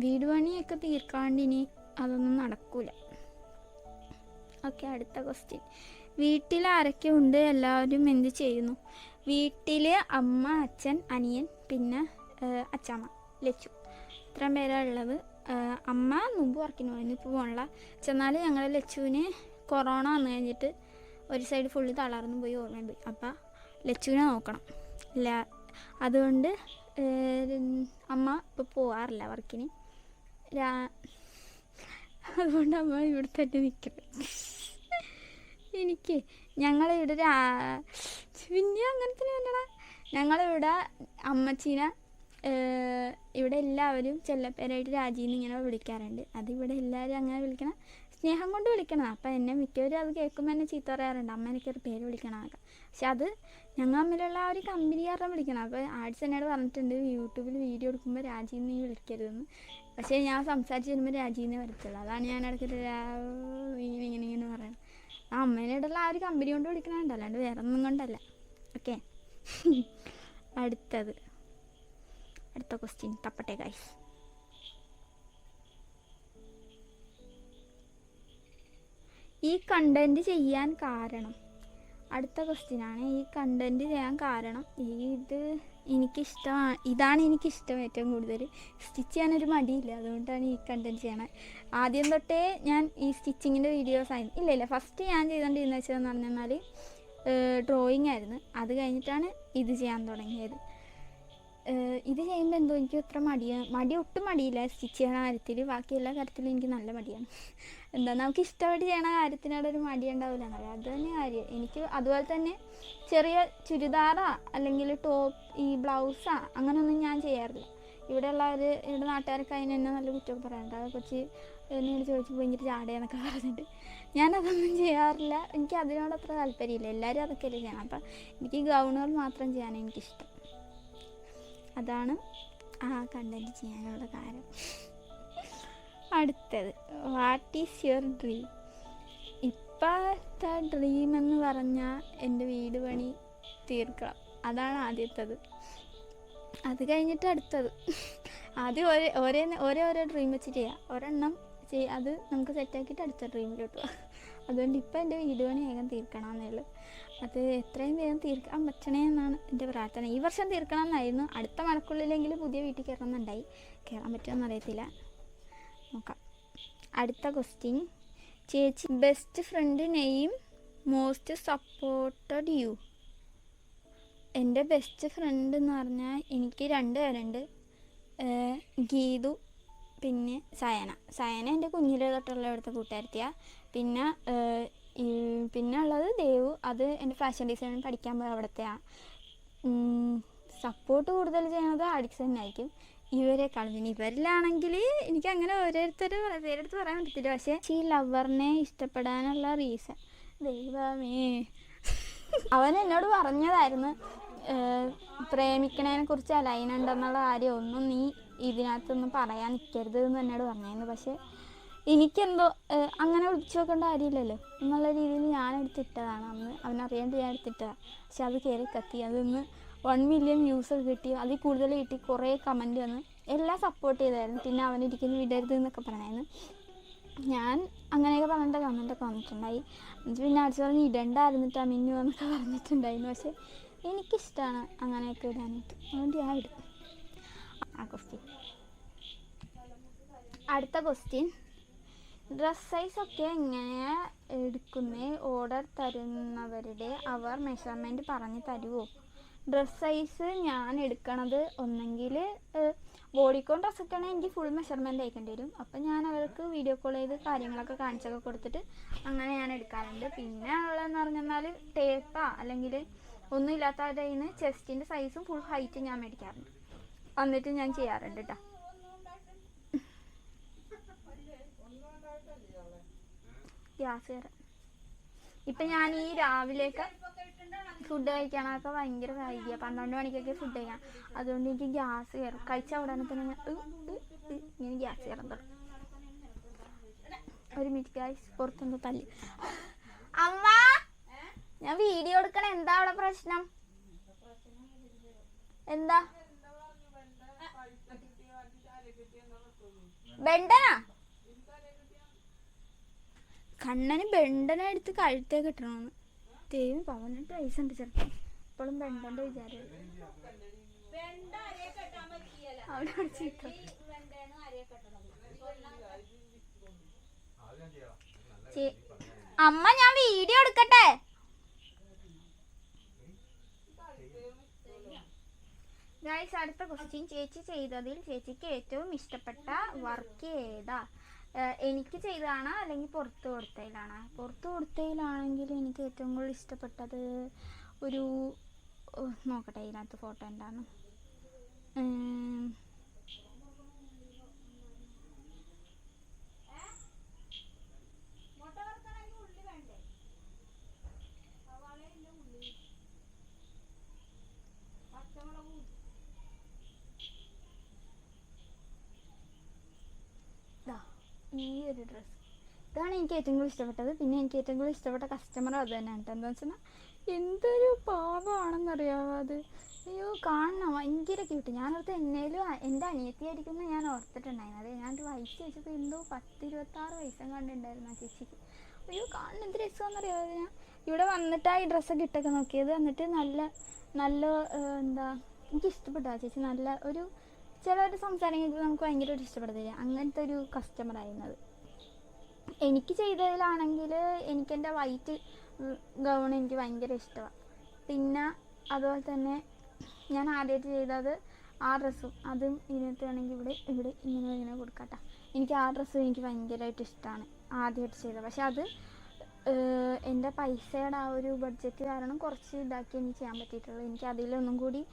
വീട് പണിയൊക്കെ തീർക്കാണ്ട് ഇനി അതൊന്നും നടക്കൂല. ഓക്കെ, അടുത്ത ക്വസ്റ്റ്യൻ, വീട്ടിൽ ആരൊക്കെ ഉണ്ട്? എല്ലാവരും എന്ത് ചെയ്യുന്നു? വീട്ടിൽ അമ്മ, അച്ഛൻ, അനിയൻ, പിന്നെ അച്ഛമ്മ, ലച്ചു, ഇത്രയും പേരാണ് ഉള്ളത്. അമ്മ മുമ്പ് വർക്കിന് പോയിരുന്നു, ഇപ്പോൾ പോകണില്ല. ചെന്നാൽ ഞങ്ങൾ ലച്ചുവിന് കൊറോണ വന്നു കഴിഞ്ഞിട്ട് ഒരു സൈഡ് ഫുള്ള് തളർന്നു പോയി, ഓർമ്മയും പോയി. അപ്പം ലച്ചുവിനെ നോക്കണം. അതുകൊണ്ട് അമ്മ ഇപ്പോൾ പോകാറില്ല വർക്കിന്. അതുകൊണ്ട് അമ്മ ഇവിടെ തന്നെ നിൽക്കണം. എനിക്ക് ഞങ്ങളിവിടെ പിന്നെ അങ്ങനെ തന്നെ വന്നടാ. ഞങ്ങളിവിടെ അമ്മച്ചീനെ ഇവിടെ എല്ലാവരും ചെല്ലപ്പേരായിട്ട് രാജീന്ന് ഇങ്ങനെ വിളിക്കാറുണ്ട്. അതിവിടെ എല്ലാവരും അങ്ങനെ വിളിക്കണം, സ്നേഹം കൊണ്ട് വിളിക്കണം. അപ്പം എന്നെ മിക്കവരും അത് കേൾക്കുമ്പോൾ എന്നെ ചീത്ത പറയാറുണ്ട്, അമ്മ എനിക്കൊരു പേര് വിളിക്കണമെന്നൊക്കെ. പക്ഷെ അത് ഞങ്ങൾ തമ്മിലുള്ള ആ ഒരു കമ്പനി കാരണം വിളിക്കണം. അപ്പോൾ ആഡ്സ് എന്നോട് പറഞ്ഞിട്ടുണ്ട് യൂട്യൂബിൽ വീഡിയോ എടുക്കുമ്പോൾ രാജീന്ന് നീ വിളിക്കരുതെന്ന്. പക്ഷേ ഞാൻ സംസാരിച്ച് വരുമ്പോൾ രാജീന്നേ വരത്തുള്ളൂ. അതാണ് ഞാൻ ഇടയ്ക്ക് ഇങ്ങനെ പറയണം. ആ അമ്മേനോടുള്ള ആ ഒരു കമ്പനി കൊണ്ട് വിളിക്കണുണ്ട്, അല്ലാണ്ട് വേറെ ഒന്നും കൊണ്ടല്ല. ഓക്കെ, അടുത്ത ക്വസ്റ്റ്യൻ തപ്പട്ടെ ഗൈസ്. ഈ കണ്ടന്റ് ചെയ്യാൻ കാരണം, അടുത്ത ക്വസ്റ്റ്യനാണ്. ഈ കണ്ടന്റ് ചെയ്യാൻ കാരണം ഇതാണ് എനിക്കിഷ്ടം ഏറ്റവും കൂടുതൽ. സ്റ്റിച്ച് ചെയ്യാനൊരു മടിയില്ല, അതുകൊണ്ടാണ് ഈ കണ്ടന്റ് ചെയ്യണത്. ആദ്യം തൊട്ടേ ഞാൻ ഈ സ്റ്റിച്ചിങ്ങിൻ്റെ വീഡിയോസ് ആയിരുന്നു. ഇല്ല ഫസ്റ്റ് ഞാൻ ചെയ്തുകൊണ്ടിരുന്ന വെച്ചതെന്ന് പറഞ്ഞാൽ ഡ്രോയിങ് ആയിരുന്നു. അത് കഴിഞ്ഞിട്ടാണ് ഇത് ചെയ്യാൻ തുടങ്ങിയത്. ഇത് ചെയ്യുമ്പോൾ എന്തോ എനിക്ക് അത്ര ഒട്ടും മടിയില്ല സ്റ്റിച്ച് ചെയ്യണ കാര്യത്തിൽ. ബാക്കി എല്ലാ കാര്യത്തിലും എനിക്ക് നല്ല മടിയാണ്. നമുക്ക് ഇഷ്ടമായിട്ട് ചെയ്യണ കാര്യത്തിനോടൊരു മടി ഉണ്ടാവില്ല എന്നറിയാം, അത് തന്നെ കാര്യം. എനിക്ക് അതുപോലെ തന്നെ ചെറിയ ചുരിദാറാ അല്ലെങ്കിൽ ടോപ്പ് ഈ ബ്ലൗസാ അങ്ങനെയൊന്നും ഞാൻ ചെയ്യാറില്ല. ഇവിടെ നാട്ടുകാരൊക്കെ അതിന് എന്നെ നല്ല കുറ്റമൊക്കെ പറയാറുണ്ട്. ആ കൊച്ച് എന്നോട് ചോദിച്ചു ഭയങ്കര ചാടയെന്നൊക്കെ പറഞ്ഞിട്ട്. ഞാനതൊന്നും ചെയ്യാറില്ല. എനിക്ക് അതിനോട് അത്ര താല്പര്യമില്ല. എല്ലാവരും അതൊക്കെയല്ലേ ചെയ്യണം. അപ്പം എനിക്ക് ഗൗണുകൾ മാത്രം ചെയ്യാൻ എനിക്കിഷ്ടം. അതാണ് ആ കണ്ടൻറ്റ് ചെയ്യാനുള്ള കാരണം. അടുത്തത്, വാട്ട് ഈസ് യുവർ ഡ്രീം? ഇപ്പോഴത്തെ ഡ്രീം എന്ന് പറഞ്ഞാൽ എൻ്റെ വീട് പണി തീർക്കണം. അതാണ് ആദ്യത്തത്. അത് കഴിഞ്ഞിട്ട് അടുത്തത്. ആദ്യം ഓരോ ഡ്രീം വെച്ച് ചെയ്യാം. ഒരെണ്ണം അത് നമുക്ക് സെറ്റാക്കിയിട്ട് അടുത്ത ഡ്രീമിലോട്ട് പോകാം. അതുകൊണ്ട് ഇപ്പം എൻ്റെ വീട് പണി വേഗം തീർക്കണം എന്നുള്ളൂ. അത് എത്രയും വേഗം തീർക്കാൻ പറ്റണേ എന്നാണ് എൻ്റെ പ്രാർത്ഥന. ഈ വർഷം തീർക്കണം എന്നായിരുന്നു. അടുത്ത മഴക്കുള്ളിലെങ്കിൽ പുതിയ വീട്ടിൽ കയറണമെന്നുണ്ടായി. കയറാൻ പറ്റുമെന്ന് അറിയത്തില്ല, നോക്കാം. അടുത്ത ക്വസ്റ്റ്യൻ, ചേച്ചി best friend name most supported you? എൻ്റെ ബെസ്റ്റ് ഫ്രണ്ട് എന്ന് പറഞ്ഞാൽ എനിക്ക് 2 പേരുണ്ട്. ഗീതു പിന്നെ സയന എൻ്റെ കുഞ്ഞിലെ തൊട്ടുള്ള ഇവിടുത്തെ കൂട്ടുകാരത്തിയാണ്. പിന്നെ ഉള്ളത് ദേവു, അത് എൻ്റെ ഫാഷൻ ഡിസൈനിങ് പഠിക്കാൻ പോയ അവിടുത്തെയാണ്. സപ്പോർട്ട് കൂടുതൽ ചെയ്യുന്നത് അഡിക്സൺ ആയിരിക്കും ഇവരെക്കാളും. പിന്നെ ഇവരിലാണെങ്കിൽ എനിക്ക് അങ്ങനെ പേരെടുത്ത് പറയാൻ പറ്റത്തില്ല. പക്ഷേ ഈ ലവറിനെ ഇഷ്ടപ്പെടാനുള്ള റീസൺ, ദൈവമേ, അവൻ എന്നോട് പറഞ്ഞതായിരുന്നു പ്രേമിക്കണതിനെ കുറിച്ച് ലൈനുണ്ടെന്നുള്ള കാര്യമൊന്നും നീ ഇതിനകത്തൊന്നും പറയാൻ നിൽക്കരുത് എന്ന് എന്നോട് പറഞ്ഞായിരുന്നു. പക്ഷേ എനിക്കെന്തോ അങ്ങനെ വിളിച്ചു നോക്കേണ്ട കാര്യമില്ലല്ലോ എന്നുള്ള രീതിയിൽ ഞാൻ എടുത്തിട്ടതാണ്. അന്ന് അവനറിയാണ്ട് ഞാൻ എടുത്തിട്ടതാണ്. പക്ഷെ അത് കയറി കത്തി. അതൊന്ന് 1 മില്യൺ വ്യൂസ് കിട്ടി, അതിൽ കൂടുതൽ കിട്ടി. കുറേ കമൻറ്റ് വന്ന്, എല്ലാം സപ്പോർട്ട് ചെയ്തായിരുന്നു. പിന്നെ അവനിരിക്കുന്ന വിടരുത് എന്നൊക്കെ പറഞ്ഞായിരുന്നു. ഞാൻ അങ്ങനെയൊക്കെ പറഞ്ഞിട്ട് കമൻറ്റൊക്കെ വന്നിട്ടുണ്ടായി. എന്നിട്ട് പിന്നെ അടിച്ചു പറഞ്ഞ് ഇടണ്ടായിരുന്നിട്ടാ മിന്നു എന്നൊക്കെ പറഞ്ഞിട്ടുണ്ടായിരുന്നു. പക്ഷേ എനിക്കിഷ്ടമാണ് അങ്ങനെയൊക്കെ ഇടാനായിട്ട്, അതുകൊണ്ട് ഞാൻ ഇടും. അടുത്ത ക്വസ്റ്റ്യൻ, ഡ്രസ് സൈസൊക്കെ എങ്ങനെ എടുക്കുന്നേ? ഓർഡർ തരുന്നവരുടെ അവർ മെഷർമെൻറ്റ് പറഞ്ഞ് തരുമോ? ഡ്രസ് സൈസ് ഞാൻ എടുക്കണത് ഒന്നെങ്കിൽ ബോഡിക്കോൺ ഡ്രസ്സൊക്കെ ആണെങ്കിൽ എനിക്ക് ഫുൾ മെഷർമെൻറ്റ് അയക്കേണ്ടി വരും. അപ്പം ഞാൻ അവർക്ക് വീഡിയോ കോൾ ചെയ്ത് കാര്യങ്ങളൊക്കെ കാണിച്ചൊക്കെ കൊടുത്തിട്ട് അങ്ങനെ ഞാൻ എടുക്കാറുണ്ട്. പിന്നെ ഉള്ളതെന്ന് പറഞ്ഞാൽ ടേപ്പാ അല്ലെങ്കിൽ ഒന്നും ഇല്ലാത്തവരുടെ കയ്യിൽ നിന്ന് ചെസ്റ്റിൻ്റെ സൈസും ഫുൾ ഹൈറ്റും ഞാൻ മേടിക്കാറുണ്ട്. എന്നിട്ട് ഞാൻ ചെയ്യാറുണ്ട് കേട്ടോ. ഗ്യാസ് കയറാം. ഇപ്പം ഞാൻ ഈ രാവിലെയൊക്കെ ഫുഡ് കഴിക്കാനൊക്കെ ഭയങ്കര വൈകിയ 12 മണിക്കൊക്കെ ഫുഡ് കഴിക്കാം. അതുകൊണ്ട് എനിക്ക് ഗ്യാസ് കയറും. കഴിച്ച ഉടനെ തന്നെ ഞാൻ ഇങ്ങനെ ഗ്യാസ് കയറാൻ തുടങ്ങും. ഒരു മിനിറ്റ് ഗൈസ്, പുറത്തൊന്ന് തല്ലി. അമ്മ, ഞാൻ വീഡിയോ എടുക്കണ. എന്താ അവിടെ പ്രശ്നം? എന്താ ബെണ്ടനാ? കണ്ണന് ബെണ്ടനെ എടുത്ത് കഴുത്തേ കിട്ടണമെന്ന്. ദൈവം 18 വയസ്സുണ്ട് ചെറുപ്പം, ഇപ്പോഴും ബെണ്ടന്റെ വിചാരം. അവിടെ അമ്മ, ഞാൻ വീഡിയോ എടുക്കട്ടെ? ഗൈസ്, അടുത്ത ക്വസ്റ്റ്യൻ, ചേച്ചി ചെയ്തതിൽ ചേച്ചിക്ക് ഏറ്റവും ഇഷ്ടപ്പെട്ട വർക്ക് ഏതാ? എനിക്ക് ചെയ്തതാണോ അല്ലെങ്കിൽ പുറത്ത് കൊടുത്തതിലാണോ? പുറത്ത് കൊടുത്തതിലാണെങ്കിൽ എനിക്ക് ഏറ്റവും കൂടുതൽ ഇഷ്ടപ്പെട്ടത് ഒരു നോക്കട്ടെ ഇതിനകത്ത് ഫോട്ടോ എന്താണ്. ഈ ഒരു ഡ്രസ്സ്, ഇതാണ് എനിക്ക് ഏറ്റവും കൂടുതൽ ഇഷ്ടപ്പെട്ടത്. പിന്നെ എനിക്ക് ഏറ്റവും കൂടുതൽ ഇഷ്ടപ്പെട്ട കസ്റ്റമറും അത് തന്നെയാണ് കേട്ടോ. എന്താ വെച്ചാൽ എന്തൊരു പാവമാണെന്നറിയാമോ അത്. അയ്യോ, കാണണം, ഭയങ്കര ക്യൂട്ട്. ഞാനോർത്ത് എന്നേലും എൻ്റെ അനിയത്തിയായിരിക്കുമെന്ന് ഞാൻ ഓർത്തിട്ടുണ്ടായിരുന്നു. അതെ, ഞാനൊരു വയസ്സ് വെച്ചപ്പോൾ എന്തോ 10-26 വയസ്സും കണ്ടിട്ടുണ്ടായിരുന്നു ആ ചേച്ചിക്ക്. അയ്യോ, കാണുന്ന എന്ത് രസമാണെന്നറിയാമോ. ഞാൻ ഇവിടെ വന്നിട്ടാണ് ഈ ഡ്രസ്സൊക്കെ ഇട്ടൊക്കെ നോക്കിയത്. എന്നിട്ട് നല്ല എന്താ, എനിക്ക് ഇഷ്ടപ്പെട്ടു ആ ചേച്ചി. നല്ല ഒരു ചിലവർ സംസാരിക്കുന്നത് നമുക്ക് ഭയങ്കരമായിട്ട് ഇഷ്ടപ്പെടത്തില്ല, അങ്ങനത്തെ ഒരു കസ്റ്റമറായിരുന്നത്. എനിക്ക് ചെയ്തതിലാണെങ്കിൽ എനിക്കെൻ്റെ വൈറ്റ് ഗൗൺ എനിക്ക് ഭയങ്കര ഇഷ്ടമാണ്. പിന്നെ അതുപോലെ തന്നെ ഞാൻ ആദ്യമായിട്ട് ചെയ്തത് ആ ഡ്രസ്സും, അതും ഇതിനകത്ത് വേണമെങ്കിൽ ഇവിടെ ഇങ്ങനെ കൊടുക്കട്ടെ. എനിക്ക് ആ ഡ്രസ്സ് എനിക്ക് ഭയങ്കരമായിട്ട് ഇഷ്ടമാണ്, ആദ്യമായിട്ട് ചെയ്തത്. പക്ഷെ അത് എൻ്റെ പൈസയുടെ ആ ഒരു ബഡ്ജറ്റ് കാരണം കുറച്ച് ഇതാക്കി എനിക്ക് ചെയ്യാൻ പറ്റിയിട്ടുള്ളൂ. എനിക്ക് അതിലൊന്നും കൂടി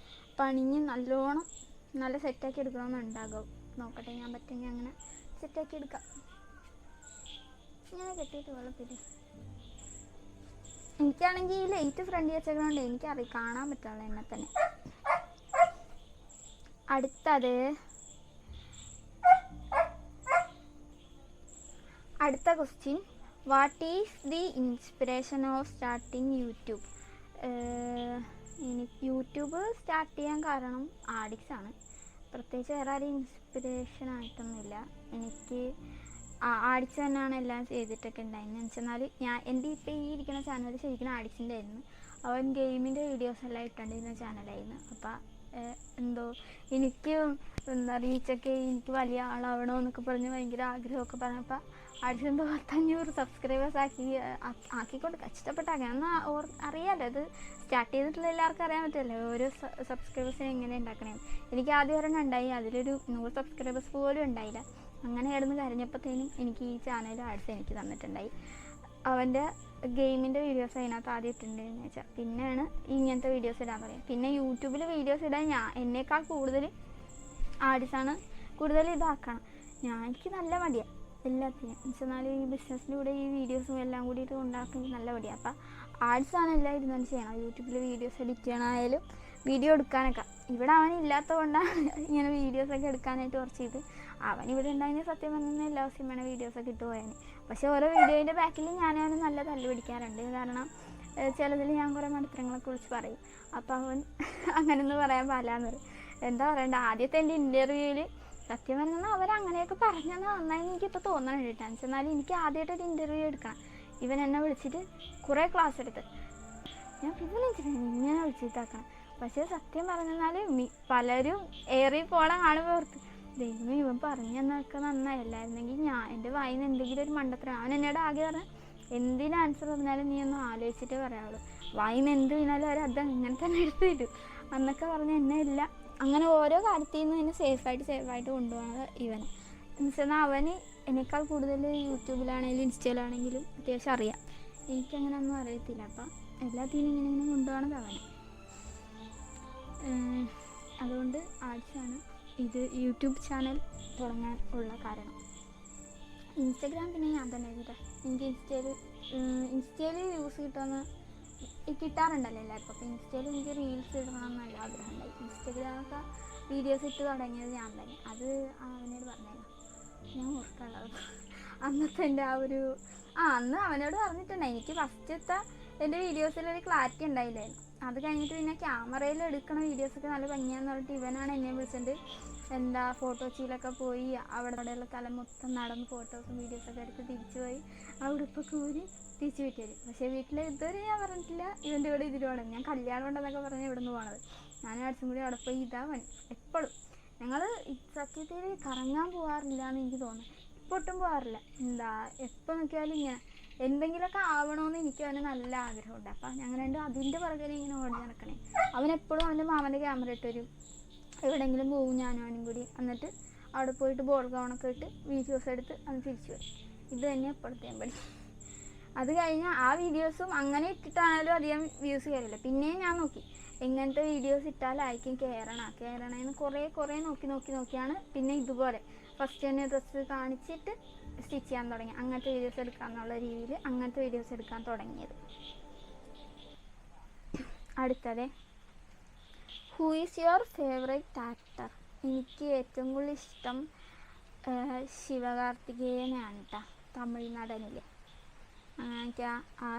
പണിഞ്ഞ് നല്ലോണം നല്ല സെറ്റാക്കി എടുക്കണമെന്നുണ്ടാകും. നോക്കട്ടെ, ഞാൻ പറ്റുമെങ്കിൽ അങ്ങനെ സെറ്റാക്കി എടുക്കാം. ഇങ്ങനെ കെട്ടിയിട്ട് വെള്ളത്തിൽ എനിക്കാണെങ്കിൽ ഈ ലൈറ്റ് ഫ്രണ്ട് വെച്ചതുകൊണ്ട് എനിക്കറിയാം കാണാൻ പറ്റുള്ളൂ എന്നെ തന്നെ. അടുത്ത question, what is the inspiration of starting YouTube? എനിക്ക് യൂട്യൂബ് സ്റ്റാർട്ട് ചെയ്യാൻ കാരണം ആഡിക്സാണ്. പ്രത്യേകിച്ച് വേറെ ആരും ഇൻസ്പിറേഷനായിട്ടൊന്നുമില്ല. എനിക്ക് ആഡിക്സ് തന്നെയാണ് എല്ലാം ചെയ്തിട്ടൊക്കെ ഉണ്ടായിരുന്നു. എന്ന് വെച്ചെന്നാൽ എൻ്റെ ഇപ്പോൾ ഈ ഇരിക്കുന്ന ചാനൽ ശരിക്കും ആഡിക്സിൻ്റെ ആയിരുന്നു. അവൻ ഗെയിമിൻ്റെ വീഡിയോസ് എല്ലാം ഇട്ടുകൊണ്ടിരുന്ന ചാനലായിരുന്നു. അപ്പം എന്തോ എനിക്ക് എന്താ റീച്ചൊക്കെ എനിക്ക് വലിയ ആളാവണമെന്നൊക്കെ പറഞ്ഞ് ഭയങ്കര ആഗ്രഹമൊക്കെ പറഞ്ഞപ്പോൾ ആഡിക്സ് എന്തോ 500 സബ്സ്ക്രൈബേഴ്സ് ആക്കിക്കൊണ്ട് കഷ്ടപ്പെട്ടാക്കി. എന്നാൽ അറിയാമല്ലോ, അത് സ്റ്റാർട്ട് ചെയ്തിട്ടുള്ള എല്ലാവർക്കും അറിയാൻ പറ്റുമല്ലോ ഓരോ സബ്സ്ക്രൈബേഴ്സിനെ എങ്ങനെ ഉണ്ടാക്കണേ. എനിക്ക് ആദ്യം ഒരെണ്ണം ഉണ്ടായി, അതിലൊരു 100 സബ്സ്ക്രൈബേഴ്സ് പോലും ഉണ്ടായില്ല. അങ്ങനെ കിടന്ന് കരഞ്ഞപ്പോഴത്തേനും എനിക്ക് ഈ ചാനൽ ആഡ്സ് എനിക്ക് തന്നിട്ടുണ്ടായി. അവൻ്റെ ഗെയിമിൻ്റെ വീഡിയോസ് അതിനകത്ത് ആദ്യം ഇട്ടിട്ടുണ്ടെന്ന് വെച്ചാൽ പിന്നെയാണ് ഇങ്ങനത്തെ വീഡിയോസ് ഇടാൻ പറയുക. പിന്നെ യൂട്യൂബിൽ വീഡിയോസ് ഇടാൻ എന്നേക്കാൾ കൂടുതൽ ആഡ്സാണ് കൂടുതൽ ഇതാക്കണം. എനിക്ക് നല്ല മടിയാണ് എല്ലാത്തിനും. എന്നുവെച്ചാൽ ഈ ബിസിനസ്സിൻ്റെ കൂടെ ഈ വീഡിയോസും എല്ലാം കൂടിയിട്ട് ഉണ്ടാക്കാൻ നല്ല മടിയാണ്. അപ്പം ആഡ്സാണ് എല്ലാം ഇരുന്ന് ചെയ്യണം. യൂട്യൂബിൽ വീഡിയോസ് എഡിറ്റ് ചെയ്യണമായാലും വീഡിയോ എടുക്കാനൊക്കെ. ഇവിടെ അവനില്ലാത്തത് കൊണ്ടാണ് ഇങ്ങനെ വീഡിയോസൊക്കെ എടുക്കാനായിട്ട് കുറച്ച് ഇത്. അവനിവിടെ ഉണ്ടായിരുന്ന സത്യം പറഞ്ഞാൽ എല്ലാ ദിവസവും വേണം വീഡിയോസൊക്കെ ഇട്ട് പോയാൽ. പക്ഷേ ഓരോ വീഡിയോൻ്റെ ബാക്കിൽ ഞാനവന് നല്ല തല്ല് പിടിക്കാറുണ്ട്. കാരണം ചിലതിൽ ഞാൻ കുറേ മണ്ടത്തരങ്ങളൊക്കെ വിളിച്ച് പറയും. അപ്പോൾ അവൻ അങ്ങനെയൊന്നും പറയാൻ പാടില്ലാന്ന് പറയും. എന്താ പറയണ്ട, ആദ്യത്തെ എൻ്റെ ഇൻ്റർവ്യൂവിൽ സത്യം പറഞ്ഞാൽ അവരങ്ങനെയൊക്കെ പറഞ്ഞാൽ നന്നായി എനിക്കിപ്പോൾ തോന്നണുണ്ട് കേട്ടോ. എന്ന് വെച്ചാൽ എനിക്ക് ആദ്യമായിട്ടൊരു ഇൻ്റർവ്യൂ എടുക്കണം. ഇവൻ എന്നെ വിളിച്ചിട്ട് കുറേ ക്ലാസ് എടുത്ത് ഞാൻ ഇങ്ങനെ വിളിച്ചിട്ടാക്കണം. പക്ഷേ സത്യം പറഞ്ഞാൽ പലരും ഏറി പോളെ കാണുമ്പോൾ ഓർത്ത് ദൈവം ഇവൻ പറഞ്ഞെന്നൊക്കെ നന്നായില്ലായിരുന്നെങ്കിൽ എൻ്റെ വായിൽ നിന്ന് എന്തെങ്കിലും ഒരു മണ്ടത്തരം. അവൻ എന്നോട് ആകെ പറഞ്ഞാൽ എന്തിനും ആൻസർ പറഞ്ഞാലും നീ ഒന്ന് ആലോചിച്ചിട്ടേ പറയാവുള്ളൂ, വായിൽ നിന്ന് എന്ത് വീണാലും അത് അങ്ങനെ തന്നെ എടുത്ത് തരും എന്നൊക്കെ പറഞ്ഞ് എന്നെ എല്ലാം അങ്ങനെ ഓരോ കാര്യത്തിൽ നിന്നും എന്നെ സേഫായിട്ട് കൊണ്ടുപോകുന്നത് ഇവന്. എന്ന് വെച്ചാൽ അവന് എന്നേക്കാൾ കൂടുതൽ യൂട്യൂബിലാണെങ്കിലും ഇൻസ്റ്റയിലാണെങ്കിലും അത്യാവശ്യം അറിയാം. എനിക്കങ്ങനെ ഒന്നും അറിയത്തില്ല. അപ്പം എല്ലാത്തിനും ഇങ്ങനെ കൊണ്ടുപോകണത് അവന്. അതുകൊണ്ട് ആദ്യമാണ് ഇത് യൂട്യൂബ് ചാനൽ തുടങ്ങാൻ ഉള്ള കാരണം. ഇൻസ്റ്റഗ്രാം പിന്നെ ഞാൻ തന്നെ കേട്ടോ. എനിക്ക് ഇൻസ്റ്റയിൽ യൂസ് കിട്ടാറുണ്ടല്ലോ എല്ലാവർക്കും. അപ്പോൾ ഇൻസ്റ്റയിൽ എനിക്ക് റീൽസ് ഇടണം നല്ല ആഗ്രഹം ഉണ്ടായി. ഇൻസ്റ്റഗ്രാമൊക്കെ വീഡിയോസ് ഇട്ട് തുടങ്ങിയത് ഞാൻ തന്നെ. അത് അവനോട് പറഞ്ഞേക്കാം, ഞാൻ ഓർക്കുള്ളത് അന്നത്തെ എൻ്റെ അന്ന് അവനോട് പറഞ്ഞിട്ടുണ്ടായി. എനിക്ക് ഫസ്റ്റത്തെ എൻ്റെ വീഡിയോസിലൊരു ക്ലാരിറ്റി ഉണ്ടായില്ലായിരുന്നു. അത് കഴിഞ്ഞിട്ട് പിന്നെ ക്യാമറയിൽ എടുക്കണ വീഡിയോസൊക്കെ നല്ല ഭംഗിയാന്ന് പറഞ്ഞിട്ട് ഇവനാണ് എന്നെ വിളിച്ചിട്ട് ഫോട്ടോച്ചിയിലൊക്കെ പോയി അവിടെയുള്ള സ്ഥലം മൊത്തം നടന്ന് ഫോട്ടോസും വീഡിയോസൊക്കെ എടുത്ത് തിരിച്ചു പോയി ആ ഉടുപ്പൊക്കെ ഊരി തിരിച്ചു വിട്ടു. പക്ഷേ വീട്ടിൽ ഇതുവരെ ഞാൻ പറഞ്ഞിട്ടില്ല ഇവൻ്റെ കൂടെ ഇതിൽ പോകണം. ഞാൻ കല്യാണം ഉണ്ടെന്നൊക്കെ പറഞ്ഞ് ഇവിടെ നിന്ന് പോകണത്. ഞാനും അച്ഛനും കൂടി അവിടെ പോയി എപ്പോഴും ഞങ്ങൾ സത്യത്തിൽ കറങ്ങാൻ പോകാറില്ല എന്ന് എനിക്ക് തോന്നുന്നു. ഇപ്പോൾ ഒട്ടും പോകാറില്ല. എപ്പോൾ നോക്കിയാലും ഇങ്ങനെ എന്തെങ്കിലുമൊക്കെ ആവണമെന്ന് എനിക്ക് അവന് നല്ല ആഗ്രഹമുണ്ട്. അപ്പം ഞങ്ങൾ രണ്ടും അതിൻ്റെ പുറകെ ഇങ്ങനെ ഓടി നടക്കണേ. അവനെപ്പോഴും അവൻ്റെ മാമൻ്റെ ക്യാമറ ഇട്ട് വരും. എവിടെയെങ്കിലും പോകും ഞാനും അവനും കൂടി. എന്നിട്ട് അവിടെ പോയിട്ട് ബോൾ ഗൗണൊക്കെ ഇട്ട് വീഡിയോസ് എടുത്ത് അത് തിരിച്ചു വരും. ഇത് തന്നെ എപ്പോഴത്തെയും പണി. അത് കഴിഞ്ഞാൽ ആ വീഡിയോസും അങ്ങനെ ഇട്ടിട്ടാണേലും അധികം വ്യൂസ് കയറില്ല. പിന്നെയും ഞാൻ നോക്കി എങ്ങനത്തെ വീഡിയോസ് ഇട്ടാലായിരിക്കും കയറണമെന്ന് കുറേ നോക്കിയാണ് പിന്നെ ഇതുപോലെ ഫസ്റ്റ് തന്നെ ഡ്രസ്സ് കാണിച്ചിട്ട് സ്റ്റിച്ച് ചെയ്യാൻ തുടങ്ങി. അങ്ങനത്തെ വീഡിയോസ് എടുക്കാമെന്നുള്ള രീതിയിൽ അങ്ങനത്തെ വീഡിയോസ് എടുക്കാൻ തുടങ്ങിയത്. അടുത്തത്, who is your favourite actor? എനിക്ക് ഏറ്റവും കൂടുതൽ ഇഷ്ടം ശിവകാർത്തികേയനാണ് കേട്ടോ, തമിഴ് നടനിൽ. എനിക്ക് ആ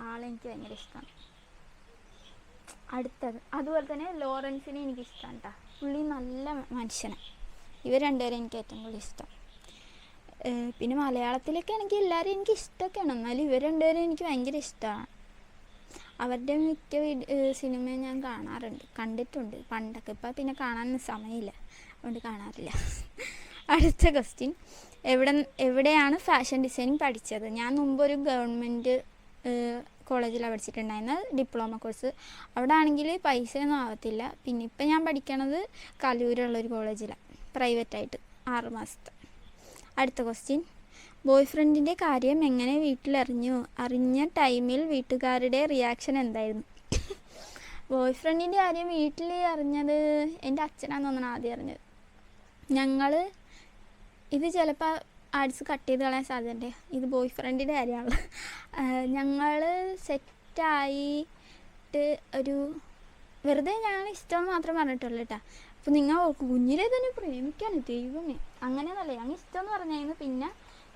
ആളെനിക്ക് ഭയങ്കര ഇഷ്ടമാണ്. അടുത്തത് അതുപോലെ തന്നെ ലോറൻസിനെ എനിക്കിഷ്ടമാണ് കേട്ടോ. പുള്ളി നല്ല മനുഷ്യനാണ്. ഇവർ രണ്ടുപേരും എനിക്ക് ഏറ്റവും കൂടുതൽ ഇഷ്ടം. പിന്നെ മലയാളത്തിലൊക്കെ ആണെങ്കിൽ എല്ലാവരും എനിക്ക് ഇഷ്ടമൊക്കെയാണ്. എന്നാലും ഇവർ രണ്ടുപേരും എനിക്ക് ഭയങ്കര ഇഷ്ടമാണ്. അവരുടെ മിക്ക സിനിമയും ഞാൻ കണ്ടിട്ടുണ്ട് പണ്ടൊക്കെ. ഇപ്പം പിന്നെ കാണാൻ സമയമില്ല, അതുകൊണ്ട് കാണാറില്ല. അടുത്ത ക്വസ്റ്റ്യൻ, എവിടെയാണ് ഫാഷൻ ഡിസൈനിങ് പഠിച്ചത്? ഞാൻ മുമ്പൊരു ഗവൺമെൻറ് കോളേജിലാണ് പഠിച്ചിട്ടുണ്ടായിരുന്നത്, ഡിപ്ലോമ കോഴ്സ്. അവിടെ ആണെങ്കിൽ പൈസയൊന്നും ആവത്തില്ല. പിന്നെ ഇപ്പം ഞാൻ പഠിക്കണത് കലൂരുള്ളൊരു കോളേജിലാണ്, പ്രൈവറ്റായിട്ട് 6 മാസത്തെ. അടുത്ത ക്വസ്റ്റ്യൻ, ബോയ് ഫ്രണ്ടിൻ്റെ കാര്യം എങ്ങനെ വീട്ടിലറിഞ്ഞ ടൈമിൽ വീട്ടുകാരുടെ റിയാക്ഷൻ എന്തായിരുന്നു? ബോയ് ഫ്രണ്ടിൻ്റെ കാര്യം വീട്ടിൽ അറിഞ്ഞത് എൻ്റെ അച്ഛനാന്ന് തോന്നണം ആദ്യം അറിഞ്ഞത്. ഞങ്ങൾ ഇത് ചിലപ്പോൾ ആർട്സ് കട്ട് ചെയ്ത് കളയാൻ സാധ്യതയുണ്ട്. ഇത് ബോയ് ഫ്രണ്ടിൻ്റെ കാര്യമാണല്ലോ. ഞങ്ങൾ സെറ്റായിട്ട് ഒരു വെറുതെ ഞാൻ ഇഷ്ടമെന്ന് മാത്രം പറഞ്ഞിട്ടുള്ളൂ കേട്ടോ. അപ്പോൾ നിങ്ങൾ കുഞ്ഞിലെ തന്നെ പ്രേമിക്കാണ് ദൈവമേ, അങ്ങനെയൊന്നല്ല. ഞങ്ങൾ ഇഷ്ടമെന്ന് പറഞ്ഞായിരുന്നു. പിന്നെ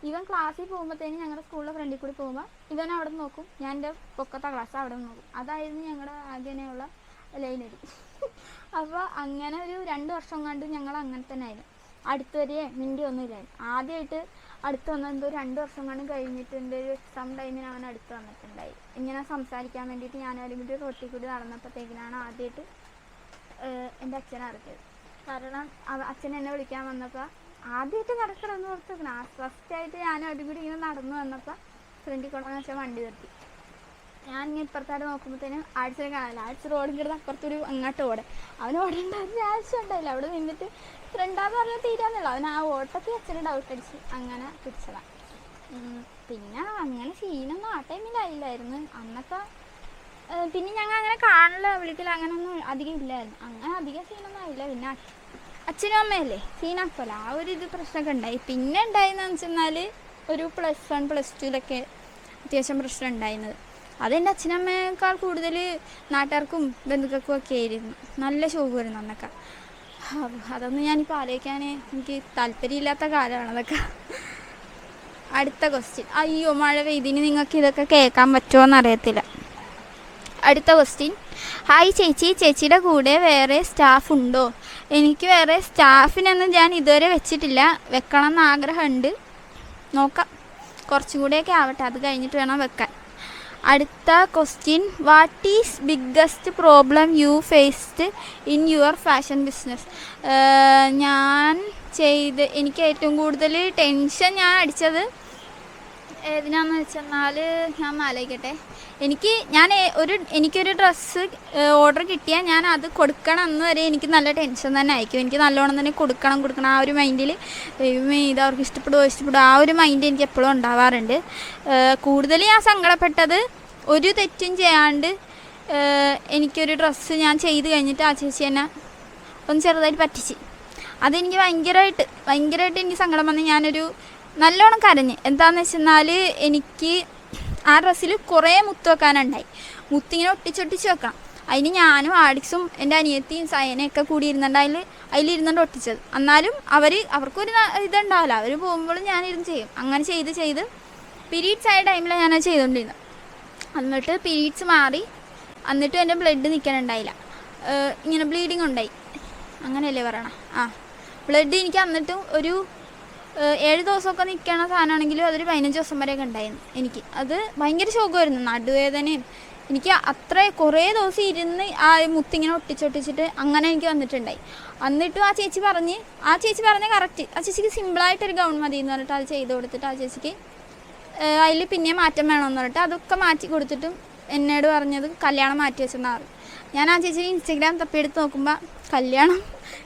ഇവൻ ക്ലാസ്സിൽ പോകുമ്പോഴത്തേന് ഞങ്ങളുടെ സ്കൂളിലെ ഫ്രണ്ടിൽ കൂടി പോകുമ്പോൾ ഇവൻ അവിടെ നിന്ന് നോക്കും, ഞാൻ എൻ്റെ പൊക്കത്തെ ക്ലാസ് അവിടെ നിന്ന് നോക്കും. അതായിരുന്നു ഞങ്ങളുടെ ആകെയുള്ള ലൈനടി. അപ്പോൾ അങ്ങനെ ഒരു 2 വർഷം കണ്ട് ഞങ്ങൾ അങ്ങനെ തന്നെ ആയിരുന്നു. അടുത്ത് വരെ മിണ്ടി ഒന്നുമില്ലായിരുന്നു. ആദ്യമായിട്ട് അടുത്ത് വന്നത് എന്തോ 2 വർഷം കണ്ട് കഴിഞ്ഞിട്ട് എൻ്റെ ഒരു എക്സാം ടൈമിന് അവൻ അടുത്ത് വന്നിട്ടുണ്ടായി. ഇങ്ങനെ സംസാരിക്കാൻ വേണ്ടിയിട്ട് ഞാൻ കൂടി റോട്ടിൽ കൂടി നടന്നപ്പോഴത്തേക്കിനാണ് ആദ്യമായിട്ട് എൻ്റെ അച്ഛനെ അറിഞ്ഞത്. കാരണം അച്ഛൻ എന്നെ വിളിക്കാൻ വന്നപ്പോൾ ആദ്യമായിട്ട് നടക്കണമെന്ന് ഓർത്തേക്കണം. ഫസ്റ്റായിട്ട് ഞാൻ കൂടി ഇങ്ങനെ നടന്നു വന്നപ്പോൾ ഫ്രണ്ടിൽ കൊണ്ടുവന്ന് വെച്ചാൽ വണ്ടി നിർത്തി. ഞാൻ ഇങ്ങനെ ഇപ്പുറത്തായിട്ട് നോക്കുമ്പോഴത്തേനും ആഴ്ചയിൽ കാണില്ല. ആഴ്ച റോഡിൽ കിടന്ന് അപ്പുറത്തൊരു അങ്ങോട്ട് ഓടെ. അവൻ ഓടേണ്ടായിരുന്നു ആവശ്യം ഉണ്ടായില്ല. അവിടെ നിന്നിട്ട് ഫ്രണ്ടാന്ന് പറഞ്ഞാൽ തീരാന്നുള്ളൂ. അവൻ ആ ഓട്ടത്തിൽ അച്ഛന് ഡൗട്ട് അടിച്ച് അങ്ങനെ പിടിച്ചതാണ്. പിന്നെ അങ്ങനെ സീനൊന്നും ആ ടൈമിലായില്ലായിരുന്നു അന്നൊക്കെ. പിന്നെ ഞങ്ങൾ അങ്ങനെ കാണില്ല വിളിക്കല അങ്ങനെയൊന്നും അധികം ഇല്ലായിരുന്നു. അങ്ങനെ അധികം സീനൊന്നും ആയില്ല. പിന്നെ അച്ഛനും അമ്മയല്ലേ സീനാക്കുമല്ലോ, ആ ഒരു ഇത് പ്രശ്നമൊക്കെ ഉണ്ടായി. പിന്നെ ഉണ്ടായിരുന്നെന്ന് വെച്ചെന്നാൽ ഒരു +1 +2 അത്യാവശ്യം പ്രശ്നം ഉണ്ടായിരുന്നത്. അതെൻ്റെ അച്ഛനമ്മയേക്കാൾ കൂടുതൽ നാട്ടുകാർക്കും ബന്ധുക്കൾക്കും ഒക്കെ ആയിരുന്നു. നല്ല ശോകമായിരുന്നു അന്നൊക്കെ. അതൊന്നും ഞാനിപ്പോൾ ആലോചിക്കാൻ എനിക്ക് താല്പര്യമില്ലാത്ത കാലമാണ് അതൊക്കെ. അടുത്ത ക്വസ്റ്റ്യൻ. അയ്യോ മഴ പെയ്തിന് നിങ്ങൾക്ക് ഇതൊക്കെ കേൾക്കാൻ പറ്റുമോ എന്നറിയത്തില്ല. അടുത്ത ക്വസ്റ്റ്യൻ. ഹായ് ചേച്ചി, ചേച്ചിയുടെ കൂടെ വേറെ സ്റ്റാഫ് ഉണ്ടോ? എനിക്ക് വേറെ സ്റ്റാഫിനൊന്നും ഞാൻ ഇതുവരെ വെച്ചിട്ടില്ല. വെക്കണം എന്ന് ആഗ്രഹമുണ്ട്. നോക്കാം, കുറച്ചും കൂടെയൊക്കെ ആവട്ടെ, അത് കഴിഞ്ഞിട്ട് വേണം വെക്കാൻ. അടുത്ത question. What is biggest problem you faced in your fashion business? എനിക്ക് ഏറ്റവും കൂടുതൽ ടെൻഷൻ ഞാൻ അടിച്ചത് ഏതിനാന്ന് വെച്ചെന്നാൽ ഞാൻ ആലോചിക്കട്ടെ. എനിക്കൊരു ഡ്രസ്സ് ഓർഡർ കിട്ടിയാൽ ഞാൻ അത് കൊടുക്കണം എന്ന് വരെ എനിക്ക് നല്ല ടെൻഷൻ തന്നെ ആയിരിക്കും. എനിക്ക് നല്ലോണം തന്നെ കൊടുക്കണം ആ ഒരു മൈൻഡിൽ ഇത് അവർക്ക് ഇഷ്ടപ്പെടുമോ ആ ഒരു മൈൻഡ് എനിക്ക് എപ്പോഴും ഉണ്ടാവാറുണ്ട്. കൂടുതൽ ഞാൻ സങ്കടപ്പെട്ടത് ഒരു തെറ്റും ചെയ്യാണ്ട് എനിക്കൊരു ഡ്രസ്സ് ഞാൻ ചെയ്ത് കഴിഞ്ഞിട്ട് ആ ചേച്ചി എന്നെ ഒന്ന് ചെറുതായിട്ട് പറ്റിച്ച്. അതെനിക്ക് ഭയങ്കരമായിട്ട് എനിക്ക് സങ്കടം വന്ന് ഞാനൊരു നല്ലോണം കരഞ്ഞ്. എന്താണെന്ന് വെച്ചെന്നാൽ എനിക്ക് ആ ഡ്രസ്സിൽ കുറേ മുത്ത് വെക്കാനുണ്ടായി. മുത്തിങ്ങനെ ഒട്ടിച്ചൊട്ടിച്ച് വെക്കണം. അതിന് ഞാനും ആഡിക്സും എൻ്റെ അനിയത്തിയും സയനയൊക്കെ കൂടി അതിലിരുന്നുകൊണ്ട് ഒട്ടിച്ചത്. എന്നാലും അവർക്കൊരു ഇതുണ്ടാവില്ല. അവർ പോകുമ്പോഴും ഞാനിരുന്ന് ചെയ്യും. അങ്ങനെ ചെയ്ത് പീരീഡ്സ് ആയ ടൈമിലാണ് ഞാനത് ചെയ്തുകൊണ്ടിരുന്നത്. എന്നിട്ട് പീരീഡ്സ് മാറി എന്നിട്ടും എൻ്റെ ബ്ലഡ് നിൽക്കാനുണ്ടായില്ല. ഇങ്ങനെ ബ്ലീഡിങ് ഉണ്ടായി, അങ്ങനെയല്ലേ പറയണം. ബ്ലഡ് എനിക്ക് എന്നിട്ടും ഒരു 7 ദിവസമൊക്കെ നിൽക്കണ സാധനമാണെങ്കിലും അതൊരു 15 ദിവസം വരെയൊക്കെ ഉണ്ടായിരുന്നു. എനിക്ക് അത് ഭയങ്കര ശോകമായിരുന്നു, നടുവേദനയും. എനിക്ക് കുറേ ദിവസം ഇരുന്ന് ആ മുത്തിങ്ങനെ ഒട്ടിച്ചൊട്ടിച്ചിട്ട് അങ്ങനെ എനിക്ക് വന്നിട്ടുണ്ടായി. എന്നിട്ടും ആ ചേച്ചി പറഞ്ഞ കറക്റ്റ്. ആ ചേച്ചിക്ക് സിമ്പിളായിട്ടൊരു ഗൗൺ മതി എന്ന് പറഞ്ഞിട്ട് അത് ചെയ്ത് കൊടുത്തിട്ട് ആ ചേച്ചിക്ക് അതിൽ പിന്നെ മാറ്റം വേണമെന്ന് പറഞ്ഞിട്ട് അതൊക്കെ മാറ്റി കൊടുത്തിട്ടും എന്നോട് പറഞ്ഞത് കല്യാണം മാറ്റി വെച്ചെന്നാണ്. ഞാൻ ആ ചേച്ചി ഇൻസ്റ്റഗ്രാം തപ്പിയെടുത്ത് നോക്കുമ്പോൾ കല്യാണം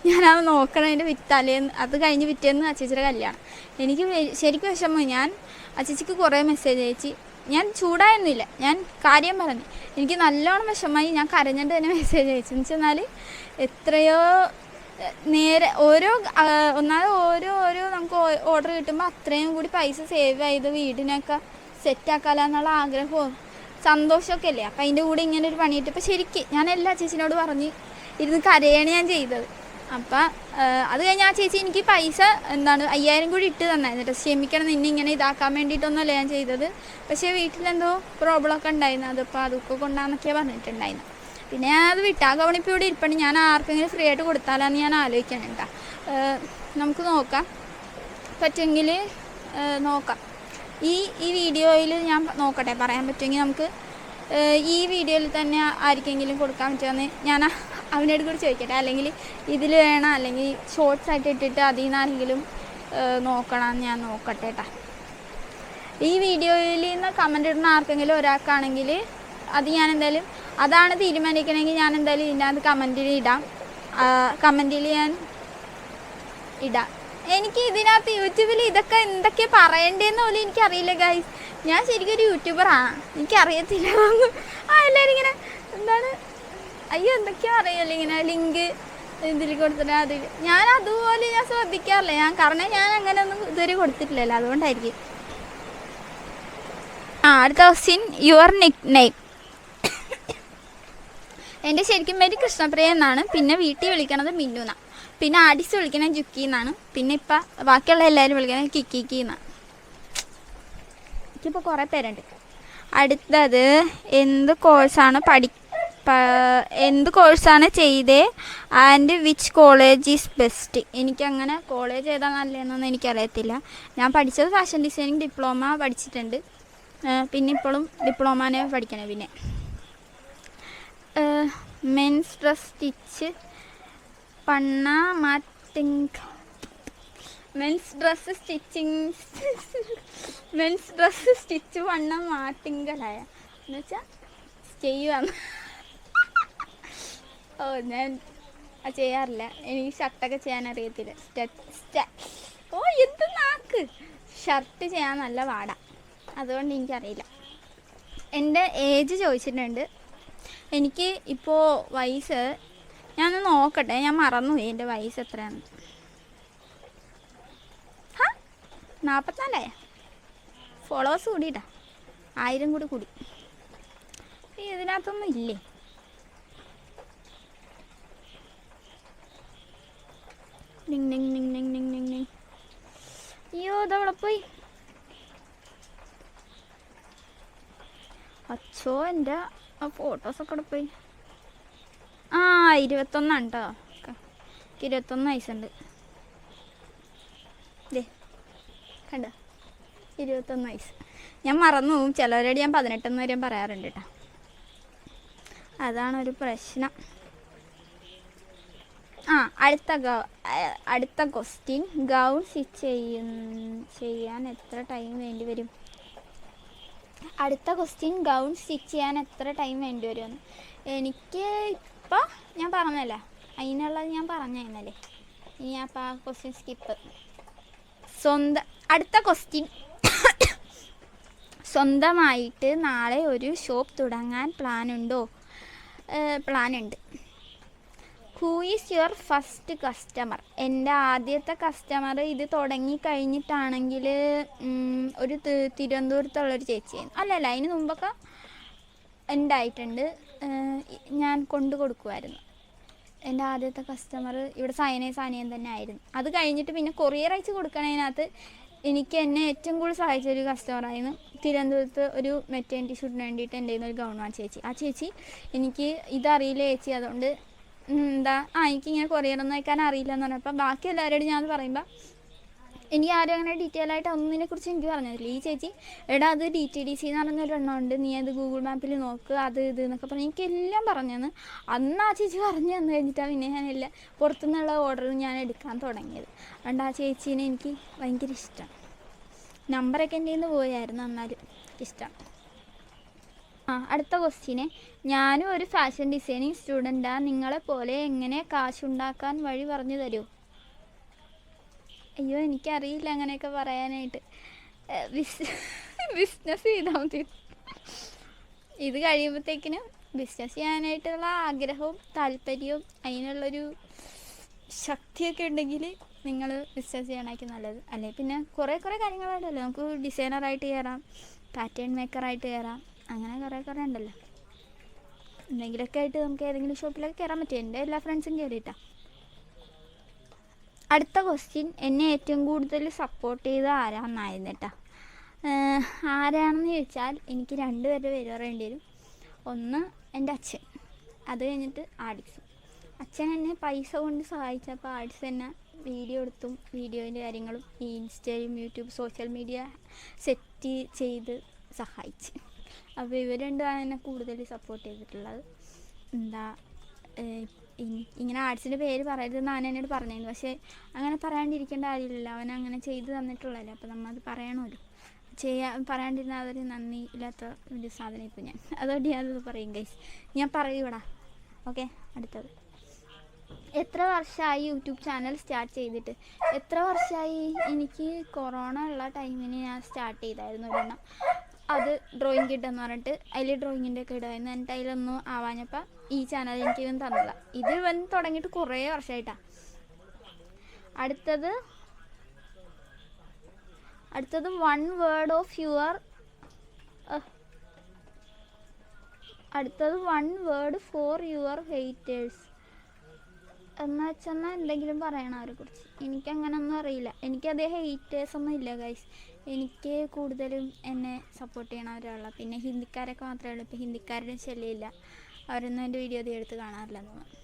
ഞാനത് നോക്കണതിൻ്റെ തലേന്ന് അത് കഴിഞ്ഞ് പിറ്റേന്ന് ആ ചേച്ചിയുടെ കല്യാണം. എനിക്ക് ശരിക്കും വിഷമമായി. ഞാൻ ആ ചേച്ചിക്ക് കുറേ മെസ്സേജ് അയച്ച്. ഞാൻ ചൂടായൊന്നുമില്ല, ഞാൻ കാര്യം പറഞ്ഞു. എനിക്ക് നല്ലോണം വിഷമമായി. ഞാൻ കരഞ്ഞിട്ട് തന്നെ മെസ്സേജ് അയച്ചു. എന്ന് വെച്ചെന്നാൽ എത്രയോ നേരെ ഓരോ നമുക്ക് ഓർഡർ കിട്ടുമ്പോൾ അത്രയും കൂടി പൈസ സേവ് ചെയ്ത് വീടിനൊക്കെ സെറ്റാക്കാമെന്നുള്ള ആഗ്രഹവും സന്തോഷമൊക്കെ അല്ലേ. അപ്പം അതിൻ്റെ കൂടെ ഇങ്ങനെ ഒരു പണി കിട്ടിയപ്പോൾ ശരിക്കും ഞാൻ എല്ലാ ചേച്ചിനോട് പറഞ്ഞ് ഇരുന്ന് കരയാണ് ഞാൻ ചെയ്തത്. അപ്പം അത് കഴിഞ്ഞ് ആ ചേച്ചി എനിക്ക് പൈസ 5000 കൂടി ഇട്ട് തന്നായിരുന്നു. ക്ഷമിക്കണം, നിന്നെ ഇങ്ങനെ ഇതാക്കാൻ വേണ്ടിയിട്ടൊന്നുമല്ല ഞാൻ ചെയ്തത്. പക്ഷേ വീട്ടിലെന്തോ പ്രോബ്ലമൊക്കെ ഉണ്ടായിരുന്നു. അതിപ്പോൾ അതൊക്കെ കൊണ്ടാന്നൊക്കെയാണ് പറഞ്ഞിട്ടുണ്ടായിരുന്നു. പിന്നെ ഞാൻ അത് വിട്ടു. ആ ഗവണിപ്പോൾ ഇവിടെ ഇരിപ്പണ്ട്. ഞാൻ ആർക്കെങ്കിലും ഫ്രീ ആയിട്ട് കൊടുത്താലാന്ന് ഞാൻ ആലോചിക്കണം കേട്ടോ. നമുക്ക് നോക്കാം, പറ്റുമെങ്കിൽ നോക്കാം. ഈ വീഡിയോയിൽ ഞാൻ നോക്കട്ടെ, പറയാൻ പറ്റുമെങ്കിൽ നമുക്ക് ഈ വീഡിയോയിൽ തന്നെ ആർക്കെങ്കിലും കൊടുക്കാൻ പറ്റുമെന്ന് ഞാൻ അവനോട് കൂടി ചോദിക്കട്ടെ. അല്ലെങ്കിൽ ഇതിൽ വേണം, അല്ലെങ്കിൽ ഷോർട്സ് ആയിട്ട് ഇട്ടിട്ട് അതിൽ നിന്ന് ആരെങ്കിലും നോക്കണമെന്ന് ഞാൻ നോക്കട്ടെ കേട്ടോ. ഈ വീഡിയോയിൽ നിന്ന് കമൻ്റ് ഇടുന്ന ആർക്കെങ്കിലും ഒരാൾക്കാണെങ്കിൽ അത് ഞാൻ എന്തായാലും അതാണ് തീരുമാനിക്കണമെങ്കിൽ ഞാൻ എന്തായാലും ഇതിനകത്ത് കമൻറ്റിൽ ഞാൻ ഇടാം. എനിക്ക് ഇതിനകത്ത് യൂട്യൂബിൽ ഇതൊക്കെ എന്തൊക്കെ പറയേണ്ടതെന്ന് പോലും എനിക്കറിയില്ല ഗൈസ്. ഞാൻ ശരിക്കും ഒരു യൂട്യൂബറാണ്, എനിക്കറിയത്തില്ല. എല്ലാവരും ഇങ്ങനെ അയ്യോ എന്തൊക്കെയാ അറിയാലോ ഇങ്ങനെ ലിങ്ക് ഇതിൽ കൊടുത്തിട്ട് അതിൽ ഞാൻ അതുപോലെ ഞാൻ ശ്രദ്ധിക്കാറില്ല. കാരണം ഞാൻ അങ്ങനെ ഒന്നും ഇതുവരെ കൊടുത്തിട്ടില്ലല്ലോ, അതുകൊണ്ടായിരിക്കും. അടുത്ത ക്വസ്റ്റ്യൻ, യുവർ നിക് നെയിം. എൻ്റെ ശരിക്കും പേര് കൃഷ്ണപ്രിയ എന്നാണ്. പിന്നെ വീട്ടിൽ വിളിക്കണത് മിന്നു എന്നാണ്. പിന്നെ ആഡിസ് വിളിക്കണത് ജുക്കി എന്നാണ്. പിന്നെ ഇപ്പം ബാക്കിയുള്ള എല്ലാവരും വിളിക്കണത് കിക്കി എന്നാണ്. എനിക്കിപ്പോൾ കുറേ പേരുണ്ട്. അടുത്തത്, എന്ത് കോഴ്സാണ് ചെയ്തേ and which college is best? എനിക്കങ്ങനെ കോളേജ് ഏതാ നല്ലതെന്നൊന്നും എനിക്കറിയത്തില്ല. ഞാൻ പഠിച്ചത് ഫാഷൻ ഡിസൈനിങ് ഡിപ്ലോമ പഠിച്ചിട്ടുണ്ട്. പിന്നെ ഇപ്പോഴും ഡിപ്ലോമാനെ പഠിക്കണേ. പിന്നെ മെൻസ് ഡ്രസ് സ്റ്റിച്ച് പണ്ണ മാറ്റിങ് മെൻസ് ഡ്രസ്സ് സ്റ്റിച്ച് പണ്ണ മാറ്റിങ്കലായ എന്ന് വെച്ചാൽ ചെയ്യുവാന്ന്. ഞാൻ ചെയ്യാറില്ല. എനിക്ക് ഷർട്ടൊക്കെ ചെയ്യാൻ അറിയത്തില്ല. എന്ത് നാക്ക്, ഷർട്ട് ചെയ്യാൻ നല്ല പാടാ, അതുകൊണ്ട് എനിക്കറിയില്ല. എൻ്റെ ഏജ് ചോദിച്ചിട്ടുണ്ട്. എനിക്ക് ഇപ്പോൾ വയസ്സ് ഞാനൊന്ന് നോക്കട്ടെ, ഞാൻ മറന്നുപോയി എൻ്റെ വയസ്സ് എത്രയാണ്. 44. ഫോളോവേഴ്സ് കൂടിയിട്ടാ, 1000 കൂടി. ഇതിനകത്തൊന്നും ഇല്ലേ? അയ്യോ ഇതവിടെ പോയി. അച്ചോ എൻ്റെ ആ ഫോട്ടോസൊക്കെ അവിടെ പോയി. 21 കേട്ടോ. 21 വയസ്സുണ്ട്. കണ്ടോ, 21 വയസ്സ്. ഞാൻ മറന്നു പോകും. ചിലവരോട് ഞാൻ 18 വരെയും പറയാറുണ്ട് കേട്ടോ. അതാണൊരു പ്രശ്നം. അടുത്ത ക്വസ്റ്റ്യൻ, ഗൗൺ സ്റ്റിച്ച് ചെയ്യാൻ എത്ര ടൈം വേണ്ടി വരും? എനിക്ക് ഇപ്പോൾ ഞാൻ പറഞ്ഞല്ലേ, അതിനുള്ളത് ഞാൻ പറഞ്ഞല്ലേ. ഇനി അപ്പോൾ ആ ക്വസ്റ്റ്യൻ സ്കിപ്പ്. അടുത്ത ക്വസ്റ്റ്യൻ, സ്വന്തമായിട്ട് നാളെ ഒരു ഷോപ്പ് തുടങ്ങാൻ പ്ലാനുണ്ട്. Who is your first customer? എൻ്റെ ആദ്യത്തെ കസ്റ്റമർ ഇത് തുടങ്ങി കഴിഞ്ഞിട്ടാണെങ്കിൽ ഒരു തിരുവനന്തപുരത്തുള്ളൊരു ചേച്ചിയായിരുന്നു. അല്ലല്ല, അതിന് മുമ്പൊക്കെ ഉണ്ടായിട്ടുണ്ട്. ഞാൻ കൊണ്ടു കൊടുക്കുമായിരുന്നു. എൻ്റെ ആദ്യത്തെ കസ്റ്റമർ ഇവിടെ സാനിയൻ തന്നെ ആയിരുന്നു. അത് കഴിഞ്ഞിട്ട് പിന്നെ കൊറിയർ അയച്ച് കൊടുക്കണതിനകത്ത് എന്നെ ഏറ്റവും കൂടുതൽ സഹായിച്ചൊരു കസ്റ്റമറായിരുന്നു. തിരുവനന്തപുരത്ത് ഒരു മെറ്റേണിറ്റി ഷൂട്ടിന് വേണ്ടിയിട്ട് എൻ്റെ ഒരു ഗൗൺ വാങ്ങിച്ച ചേച്ചി. ആ ചേച്ചി എനിക്ക് ഇതറിയില്ല ചേച്ചി, അതുകൊണ്ട് എനിക്കിങ്ങനെ കൊറിയറൊന്നും അയക്കാൻ അറിയില്ല എന്ന് പറഞ്ഞപ്പോൾ ബാക്കി എല്ലാവരോടും ഞാൻ പറയുമ്പോൾ എനിക്ക് ആരും അങ്ങനെ ഡീറ്റെയിൽ ആയിട്ട് ഒന്നിനെക്കുറിച്ച് എനിക്ക് പറഞ്ഞില്ല. ഈ ചേച്ചി അത് DTDC എന്ന് പറഞ്ഞൊരെണ്ണമുണ്ട്, നീ അത് ഗൂഗിൾ മാപ്പിൽ നോക്ക്, അത് ഇത് എന്നൊക്കെ പറഞ്ഞ് എനിക്കെല്ലാം പറഞ്ഞു. അന്ന് ആ ചേച്ചി പറഞ്ഞു തന്നു കഴിഞ്ഞിട്ടാണ് പിന്നെ ഞാനെല്ലാം പുറത്തുനിന്നുള്ള ഓർഡർ ഞാൻ എടുക്കാൻ തുടങ്ങിയത്. അതുകൊണ്ട് ആ ചേച്ചീനെ എനിക്ക് ഭയങ്കര ഇഷ്ടമാണ്. നമ്പറൊക്കെ എൻ്റെ നിന്ന് പോയായിരുന്നു, എന്നാലും ഇഷ്ടമാണ്. അടുത്ത ക്വസ്റ്റ്യന്, ഞാനും ഒരു ഫാഷൻ ഡിസൈനിങ് സ്റ്റുഡൻറ്റാണ്. നിങ്ങളെപ്പോലെ എങ്ങനെ കാശുണ്ടാക്കാൻ വഴി പറഞ്ഞു തരുമോ? അയ്യോ എനിക്കറിയില്ല അങ്ങനെയൊക്കെ പറയാനായിട്ട്. ബിസിനസ് ചെയ്താൽ മതി. ഇത് കഴിയുമ്പോഴത്തേക്കിനും ബിസിനസ് ചെയ്യാനായിട്ടുള്ള ആഗ്രഹവും താല്പര്യവും അതിനുള്ളൊരു ശക്തിയൊക്കെ ഉണ്ടെങ്കിൽ നിങ്ങൾ ബിസിനസ് ചെയ്യണമായിരിക്കും നല്ലത്. അല്ലെങ്കിൽ പിന്നെ കുറേ കാര്യങ്ങളുണ്ടല്ലോ. നമുക്ക് ഡിസൈനറായിട്ട് കയറാം, പാറ്റേൺ മേക്കറായിട്ട് കയറാം, അങ്ങനെ കുറേ ഉണ്ടല്ലോ. എന്തെങ്കിലുമൊക്കെ ആയിട്ട് നമുക്ക് ഏതെങ്കിലും ഷോപ്പിലൊക്കെ കയറാൻ പറ്റും. എൻ്റെ എല്ലാ ഫ്രണ്ട്സും കയറിയിട്ടാണ്. അടുത്ത ക്വസ്റ്റ്യൻ, എന്നെ ഏറ്റവും കൂടുതൽ സപ്പോർട്ട് ചെയ്ത ആരാന്നായിരുന്നു കേട്ടോ. ആരാണെന്ന് ചോദിച്ചാൽ എനിക്ക് 2 പേരുടെ പേര് പറയേണ്ടി വരും. ഒന്ന് എൻ്റെ അച്ഛൻ, അത് കഴിഞ്ഞിട്ട് ആഡിസ്. അച്ഛൻ എന്നെ പൈസ കൊണ്ട് സഹായിച്ചപ്പോൾ ആഡിസ് എന്നെ വീഡിയോ എടുത്തും വീഡിയോൻ്റെ കാര്യങ്ങളും ഈ ഇൻസ്റ്റയും യൂട്യൂബ് സോഷ്യൽ മീഡിയ സെറ്റ് ചെയ്ത് സഹായിച്ച്. അപ്പോൾ ഇവർ രണ്ടുമാണ് എന്നെ കൂടുതൽ സപ്പോർട്ട് ചെയ്തിട്ടുള്ളത്. ഇങ്ങനെ ആർട്സിൻ്റെ പേര് പറയരുതെന്നാണ് എന്നോട് പറഞ്ഞിരുന്നു. പക്ഷേ അങ്ങനെ പറയാണ്ടിരിക്കേണ്ട കാര്യമില്ലല്ലോ, അവൻ അങ്ങനെ ചെയ്ത് തന്നിട്ടുള്ളതല്ലേ. അപ്പോൾ നമ്മളത് പറയണമല്ലോ. പറയാണ്ടിരുന്ന അതൊരു നന്ദി ഇല്ലാത്ത ഒരു സാധനം ഇപ്പോൾ ഞാൻ. അതുകൊണ്ട് ഞാനത് പറയും ഗൈസ്, ഞാൻ പറയൂടാ. ഓക്കെ, അടുത്തത്, എത്ര വർഷമായി യൂട്യൂബ് ചാനൽ സ്റ്റാർട്ട് ചെയ്തിട്ട്? എത്ര വർഷമായി? എനിക്ക് കൊറോണ ഉള്ള ടൈമിന് ഞാൻ സ്റ്റാർട്ട് ചെയ്തായിരുന്നു ഒരെണ്ണം. അത് ഡ്രോയിങ് കിട്ടെന്ന് പറഞ്ഞിട്ട് അതിൽ ഡ്രോയിങ്ങിൻ്റെ ഒക്കെ ഇടുമായിരുന്നു. എന്നിട്ട് അതിലൊന്നും ആവാഞ്ഞപ്പോൾ ഈ ചാനൽ എനിക്ക് ഇവൻ തന്നതാണ്. ഇത് ഇവൻ തുടങ്ങിയിട്ട് കുറേ വർഷമായിട്ടാണ്. അടുത്തത് 1 word of your അടുത്തത് 1 word for your haters എന്ന് വെച്ചാൽ എന്തെങ്കിലും പറയണം അവരെ കുറിച്ച്. എനിക്കങ്ങനൊന്നും അറിയില്ല. എനിക്കത് ഹെയ്റ്റേഴ്സൊന്നും ഇല്ല ഗൈസ്. എനിക്ക് കൂടുതലും എന്നെ സപ്പോർട്ട് ചെയ്യണവരുള്ള, പിന്നെ ഹിന്ദിക്കാരൊക്കെ മാത്രമേ ഉള്ളൂ. ഇപ്പോൾ ഹിന്ദിക്കാരുടെ ശല്യമില്ല, അവരൊന്നും എൻ്റെ വീഡിയോ എടുത്ത് കാണാറില്ലെന്ന് തോന്നുന്നു.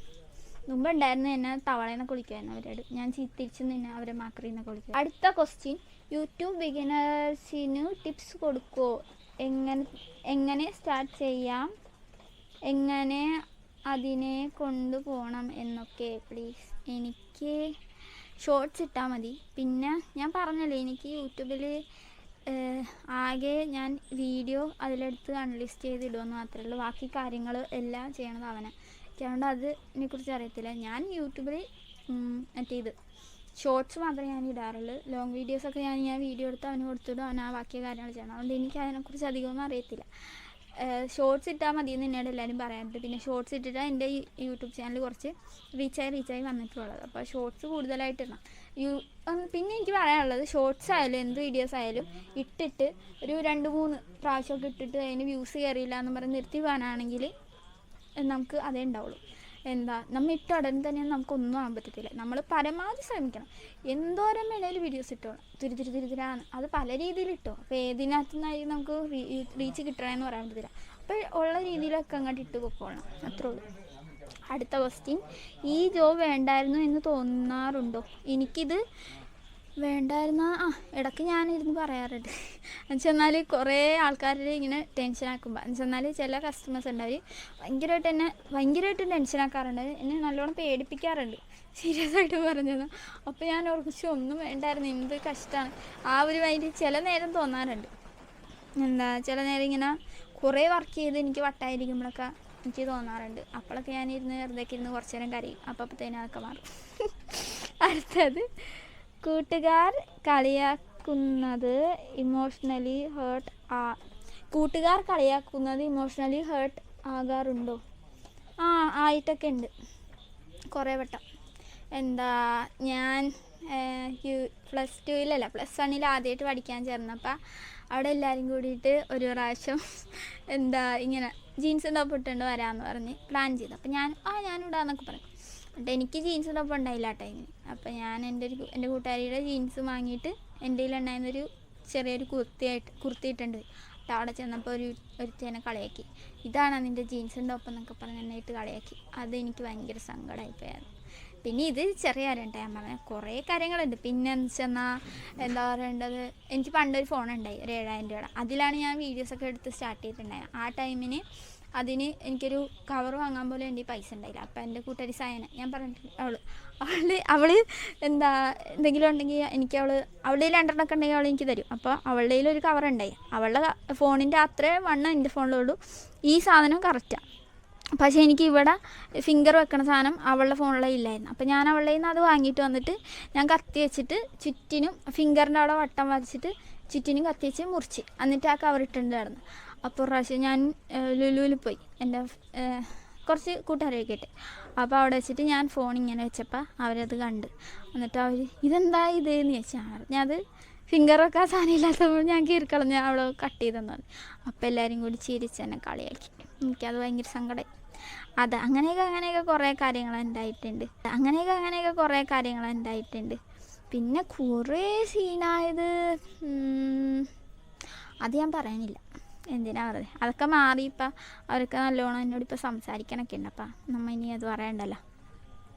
മുമ്പ് ഉണ്ടായിരുന്നു എന്നെ തവളയെന്നൊക്കെ വിളിക്കുമായിരുന്നു അവരോട്. ഞാൻ തിരിച്ച് നിന്നെ അവരെ മാക്രീന്നൊക്കെ വിളിക്കും. അടുത്ത ക്വസ്റ്റ്യൻ, യൂട്യൂബ് ബിഗിനേഴ്സിന് ടിപ്സ് കൊടുക്കുമോ? എങ്ങനെ സ്റ്റാർട്ട് ചെയ്യാം, എങ്ങനെ അതിനെ കൊണ്ടുപോകണം എന്നൊക്കെ പ്ലീസ്. എനിക്ക് ഷോർട്സ് ഇട്ടാൽ മതി. പിന്നെ ഞാൻ പറഞ്ഞല്ലേ, എനിക്ക് യൂട്യൂബിൽ ആകെ ഞാൻ വീഡിയോ അതിലെടുത്ത് അൺലിസ്റ്റ് ചെയ്തിടുമെന്ന് മാത്രമേ ഉള്ളൂ. ബാക്കി കാര്യങ്ങൾ എല്ലാം ചെയ്യണത് അവനെ. അതുകൊണ്ട് അതിനെക്കുറിച്ച് അറിയത്തില്ല. ഞാൻ യൂട്യൂബിൽ മറ്റേത് ഷോർട്സ് മാത്രമേ ഞാൻ ഇടാറുള്ളൂ. ലോങ് വീഡിയോസൊക്കെ ഞാൻ വീഡിയോ എടുത്ത് അവന് കൊടുത്തിടും, അവൻ ആ ബാക്കിയ കാര്യങ്ങൾ ചെയ്യണം. അതുകൊണ്ട് എനിക്ക് അതിനെക്കുറിച്ച് അധികമൊന്നും അറിയത്തില്ല. ഷോർട്സ് ഇട്ടാൽ മതി എന്ന് എന്നോട് എല്ലാവരും പറയാറുണ്ട്. പിന്നെ ഷോർട്സ് ഇട്ടിട്ടാണ് എൻ്റെ യൂട്യൂബ് ചാനൽ കുറച്ച് റീച്ചായി വന്നിട്ടുള്ളത്. അപ്പോൾ ഷോർട്സ് കൂടുതലായിട്ട് ഇടണം. പിന്നെ എനിക്ക് പറയാനുള്ളത്, ഷോർട്സ് ആയാലും എന്ത് വീഡിയോസ് ആയാലും ഇട്ടിട്ട് ഒരു 2-3 പ്രാവശ്യമൊക്കെ ഇട്ടിട്ട് അതിന് വ്യൂസ് കയറിയില്ല എന്ന് പറഞ്ഞ് നിർത്തി പോകാനാണെങ്കിൽ നമുക്ക് അതേ ഉണ്ടാവുള്ളൂ. നമ്മൾ ഇട്ട ഉടനെ തന്നെ നമുക്കൊന്നും ആകാൻ പറ്റത്തില്ല. നമ്മൾ പരമാവധി ശ്രമിക്കണം. എന്തോരം വേണേലും വീഡിയോസ് ഇട്ടോണം, തിരിതിരാന്ന്. അത് പല രീതിയിൽ ഇട്ടോ. അപ്പോൾ ഏതിനകത്തു നിന്നായി നമുക്ക് റീച്ച് കിട്ടണമെന്ന് പറയാൻ പറ്റത്തില്ല. അപ്പോൾ ഉള്ള രീതിയിലൊക്കെ അങ്ങോട്ട് ഇട്ട് പൊക്കോളണം, അത്രേ ഉള്ളൂ. അടുത്ത ക്വസ്റ്റ്യൻ, ഈ ജോബ് വേണ്ടായിരുന്നു എന്ന് തോന്നാറുണ്ടോ? എനിക്കിത് വേണ്ടായിരുന്ന ഇടയ്ക്ക് ഞാനിരുന്ന് പറയാറുണ്ട്. എന്നുവെച്ചെന്നാൽ കുറേ ആൾക്കാരുടെ ഇങ്ങനെ ടെൻഷനാക്കുമ്പോൾ, എന്നുവെച്ചെന്നാൽ ചില കസ്റ്റമേഴ്സ് ഉണ്ട്, അവർ ഭയങ്കരമായിട്ട് ടെൻഷനാക്കാറുണ്ട്, എന്നെ നല്ലോണം പേടിപ്പിക്കാറുണ്ട്, സീരിയസ് ആയിട്ട് പറഞ്ഞത്. അപ്പോൾ ഞാൻ ഓർമ്മിച്ചു ഒന്നും വേണ്ടായിരുന്നു, എന്ത് കഷ്ടമാണ്. ആ ഒരു മൈൻഡ് ചില നേരം തോന്നാറുണ്ട്. ചില നേരം ഇങ്ങനെ കുറേ വർക്ക് ചെയ്ത് എനിക്ക് വട്ടായിരിക്കുമ്പോഴൊക്കെ എനിക്ക് തോന്നാറുണ്ട്. അപ്പോഴൊക്കെ ഞാനിരുന്ന് വെറുതെയൊക്കെ ഇരുന്ന് കുറച്ച് നേരം കരയും. അപ്പോഴത്തേനും അതൊക്കെ മാറും. അടുത്തത്, കൂട്ടുകാർ കളിയാക്കുന്നത് ഇമോഷണലി ഹേർട്ട് ആകാറുണ്ടോ? ആയിട്ടൊക്കെ ഉണ്ട് കുറേ വട്ടം. ഞാൻ +2 ആദ്യമായിട്ട് പഠിക്കാൻ ചേർന്നപ്പോൾ അവിടെ എല്ലാവരും കൂടിയിട്ട് ഒരു പ്രാവശ്യം ഇങ്ങനെ ജീൻസ് ടോപ്പ് ഇട്ടുകൊണ്ട് വരാമെന്ന് പറഞ്ഞ് പ്ലാൻ ചെയ്തു. അപ്പോൾ ഞാനിടാന്നൊക്കെ പറഞ്ഞു. എന്നിട്ട് എനിക്ക് ജീൻസ് ടോപ്പ് ഉണ്ടായില്ല ആ ടൈമിന്. അപ്പോൾ ഞാൻ എൻ്റെ കൂട്ടുകാരിയുടെ ജീൻസ് വാങ്ങിയിട്ട് എൻ്റെ കയ്യിലുണ്ടായിരുന്നൊരു ചെറിയൊരു കുർത്തി ഇട്ടുണ്ട്. അപ്പോൾ അവിടെ ചെന്നപ്പോൾ ഒരുത്തേനെ കളിയാക്കി, ഇതാണ് നിൻ്റെ ജീൻസും ടോപ്പ് എന്നൊക്കെ പറഞ്ഞ് എന്നെ ഇട്ട് കളിയാക്കി. അതെനിക്ക് ഭയങ്കര സങ്കടമായിപ്പോയായിരുന്നു. പിന്നെ ഇത് ചെറിയ കാര്യം ഞാൻ പറഞ്ഞത്, കുറേ കാര്യങ്ങളുണ്ട്. പിന്നെ എന്ന് വെച്ചെന്നാൽ പറയേണ്ടത്, എനിക്ക് പണ്ടൊരു ഫോൺ ഉണ്ടായി, ഒരു 7000 രൂപയുടെ. അതിലാണ് ഞാൻ വീഡിയോസൊക്കെ എടുത്ത് സ്റ്റാർട്ട് ചെയ്തിട്ടുണ്ടായത്. ആ ടൈമിന് അതിന് എനിക്കൊരു കവർ വാങ്ങാൻ പോലും എൻ്റെ പൈസ ഉണ്ടായില്ല. അപ്പോൾ എൻ്റെ കൂട്ടുകാരി സയന, ഞാൻ പറഞ്ഞിട്ടുണ്ട്, അവൾ എന്തെങ്കിലും ഉണ്ടെങ്കിൽ എനിക്ക് അവളുടെ 2 ഒക്കെ ഉണ്ടെങ്കിൽ അവൾ എനിക്ക് തരും. അപ്പോൾ അവളുടെ ഒരു കവർ ഉണ്ടായി. അവളുടെ ഫോണിൻ്റെ അത്രയും വണ്ണം എൻ്റെ ഫോണിലുള്ളൂ. ഈ സാധനം കറക്റ്റാണ്. പക്ഷേ എനിക്ക് ഇവിടെ ഫിംഗർ വെക്കണ സാധനം അവളുടെ ഫോണിലെ ഇല്ലായിരുന്നു. അപ്പോൾ ഞാൻ അവളുടെ നിന്ന് അത് വാങ്ങിയിട്ട് വന്നിട്ട് ഞാൻ കത്തി വെച്ചിട്ട് ചുറ്റിനും ഫിംഗറിൻ്റെ അവിടെ വട്ടം വരച്ചിട്ട് ചുറ്റിനും കത്തി വെച്ച് മുറിച്ച്, എന്നിട്ട് ആ കവർ ഇട്ടുണ്ട് കിടന്ന്. അപ്പോൾ പ്രാവശ്യം ഞാൻ ലുലുവിൽ പോയി എൻ്റെ കുറച്ച് കൂട്ടുകാരെയൊക്കെ ഇട്ട്. അപ്പോൾ അവിടെ വെച്ചിട്ട് ഞാൻ ഫോൺ ഇങ്ങനെ വെച്ചപ്പോൾ അവരത് കണ്ട്. എന്നിട്ട് അവർ ഇതെന്താ ഇതെന്ന് ചോദിച്ചാൽ ഞാനത് ഫിംഗർ വെക്കാൻ സാധനം ഇല്ലാത്തപ്പോൾ ഞാൻ കീറിക്കളഞ്ഞ് അവൾ കട്ട് ചെയ്തെന്ന് പറഞ്ഞു. അപ്പോൾ എല്ലാവരും കൂടി ചിരിച്ച് എന്നെ കളിയാക്കി. എനിക്കത് ഭയങ്കര സങ്കടമായി. അങ്ങനെയൊക്കെ കുറേ കാര്യങ്ങൾ ഉണ്ടായിട്ടുണ്ട്. പിന്നെ കുറേ സീനായത് അത് ഞാൻ പറയാനില്ല, എന്തിനാ വെറുതെ. അതൊക്കെ മാറി ഇപ്പം അവർക്ക് നല്ലോണം എന്നോടിപ്പോൾ സംസാരിക്കാനൊക്കെ ഉണ്ട്. അപ്പം നമ്മൾ ഇനി അത് പറയണ്ടല്ലോ.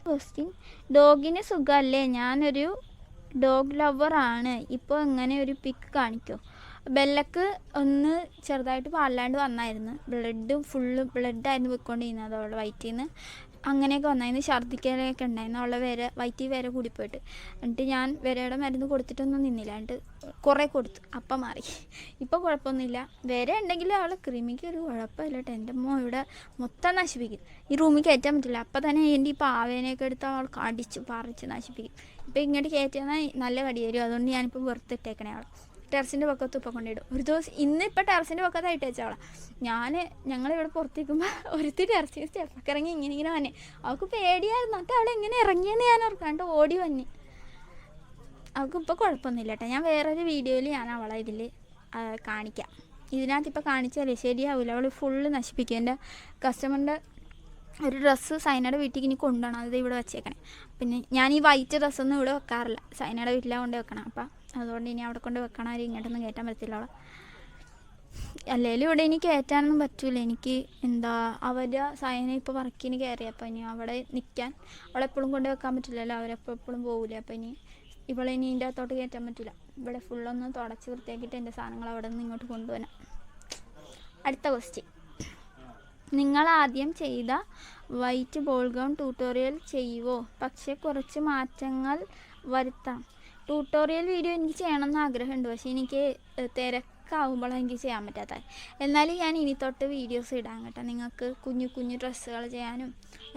ക്വസ്റ്റ്യൻ, ഡോഗിന് സുഖമല്ലേ? ഞാനൊരു ഡോഗ് ലവറാണ്. ഇപ്പോൾ എങ്ങനെ ഒരു പിക്ക് കാണിക്കോ? ബെല്ലക്ക് ഒന്ന് ചെറുതായിട്ട് പാടില്ലാണ്ട് വന്നായിരുന്നു. ഫുള്ള് ബ്ലഡായിരുന്നു പോയിക്കൊണ്ടിരുന്നത് അവളുടെ വയറ്റിൽ നിന്ന്. അങ്ങനെയൊക്കെ വന്നായിരുന്നു. ഛർദ്ദിക്കലൊക്കെ ഉണ്ടായിരുന്നു. അവളുടെ വയറ്റിൽ വിര കൂടിപ്പോയിട്ട്. എന്നിട്ട് ഞാൻ വിരയുടെ മരുന്ന് കൊടുത്തിട്ടൊന്നും നിന്നില്ല. എന്നിട്ട് കുറേ കൊടുത്തു, അപ്പം മാറി. ഇപ്പോൾ കുഴപ്പമൊന്നുമില്ല. വിര ഉണ്ടെങ്കിൽ അവളെ കൃമിക്ക് ഒരു കുഴപ്പമില്ല കേട്ടോ. എൻ്റെ അമ്മ ഇവിടെ മൊത്തം നശിപ്പിക്കും. ഈ റൂമിൽ കയറ്റാൻ പറ്റില്ല. അപ്പം തന്നെ എൻ്റെ ഈ പാവേനെയൊക്കെ എടുത്ത് അവൾ പറിച്ച് നശിപ്പിക്കും. ഇപ്പം ഇങ്ങോട്ട് കയറ്റിയാൽ നല്ല കടി തരും. അതുകൊണ്ട് ഞാനിപ്പോൾ വെറുത്തിട്ടേക്കണേ അവൾ. ടെറസിൻ്റെ പൊക്കത്ത് ഇപ്പം കൊണ്ടിടും. ഒരു ദിവസം ഇന്നിപ്പോൾ ടെറസിൻ്റെ പൊക്കത്തായിട്ട് വെച്ചവളാം. ഞങ്ങളിവിടെ പുറത്തേക്കുമ്പോൾ ഒരുത്തി ടെറസിൽ സ്റ്റെപ്പൊക്കെ ഇറങ്ങി ഇങ്ങനെ വന്നെ. അവൾക്ക് പേടിയായിരുന്നു. എന്നിട്ട് അവൾ എങ്ങനെ ഇറങ്ങിയെന്ന് ഞാൻ ഓർക്കാണ്ട് ഓടി വന്നെ. അവൾക്ക് ഇപ്പോൾ കുഴപ്പമൊന്നുമില്ല കേട്ടോ. ഞാൻ വേറൊരു വീഡിയോയിൽ ഞാൻ അവളെ ഇതിൽ കാണിക്കാം. ഇതിനകത്ത് ഇപ്പോൾ കാണിച്ചാലേ ശരിയാവില്ല. അവൾ ഫുള്ള് നശിപ്പിക്കും. എൻ്റെ കസ്റ്റമറിൻ്റെ ഒരു ഡ്രസ്സ് സൈനയുടെ വീട്ടിലേക്ക് ഇനി കൊണ്ടുപോകണം. അത് ഇവിടെ വെച്ചേക്കണേ. പിന്നെ ഞാൻ ഈ വൈറ്റ് ഡ്രസ്സൊന്നും ഇവിടെ വെക്കാറില്ല. സൈനയുടെ വീട്ടിലാണ് കൊണ്ട് വെക്കണം. അപ്പം അതുകൊണ്ട് ഇനി അവിടെ കൊണ്ട് വെക്കണം. അവർ ഇങ്ങോട്ടൊന്നും കയറ്റാൻ പറ്റത്തില്ല അവളെ. അല്ലെങ്കിലും ഇവിടെ ഇനി കയറ്റാനൊന്നും പറ്റില്ല. എനിക്ക് അവരുടെ സൈന ഇപ്പോൾ വർക്കിന് കയറിയപ്പോൾ ഇനി അവിടെ നിൽക്കാൻ അവളെപ്പോഴും കൊണ്ട് വെക്കാൻ പറ്റില്ലല്ലോ. അവരെപ്പോഴും പോകില്ല. അപ്പോൾ ഇനി ഇവളെ ഇതിൻ്റെ അകത്തോട്ട് കയറ്റാൻ പറ്റില്ല. ഇവിടെ ഫുള്ളൊന്ന് തുടച്ച് വൃത്തിയാക്കിയിട്ട് എൻ്റെ സാധനങ്ങൾ അവിടെ നിന്ന് ഇങ്ങോട്ട് കൊണ്ടുപോകാൻ. അടുത്ത ക്വസ്റ്റ്യൻ, നിങ്ങൾ ആദ്യം ചെയ്ത വൈറ്റ് ബോൾ ഗൗൺ ട്യൂട്ടോറിയൽ ചെയ്യുമോ? പക്ഷേ കുറച്ച് മാറ്റങ്ങൾ വരുത്താം. ട്യൂട്ടോറിയൽ വീഡിയോ എനിക്ക് ചെയ്യണമെന്ന് ആഗ്രഹമുണ്ട്. പക്ഷേ എനിക്ക് തിരക്കാവുമ്പോഴാണ് എനിക്ക് ചെയ്യാൻ പറ്റാത്ത. എന്നാലും ഞാൻ ഇനി തൊട്ട് വീഡിയോസ് ഇടാൻ കേട്ടോ. നിങ്ങൾക്ക് കുഞ്ഞു കുഞ്ഞു ഡ്രസ്സുകൾ ചെയ്യാനും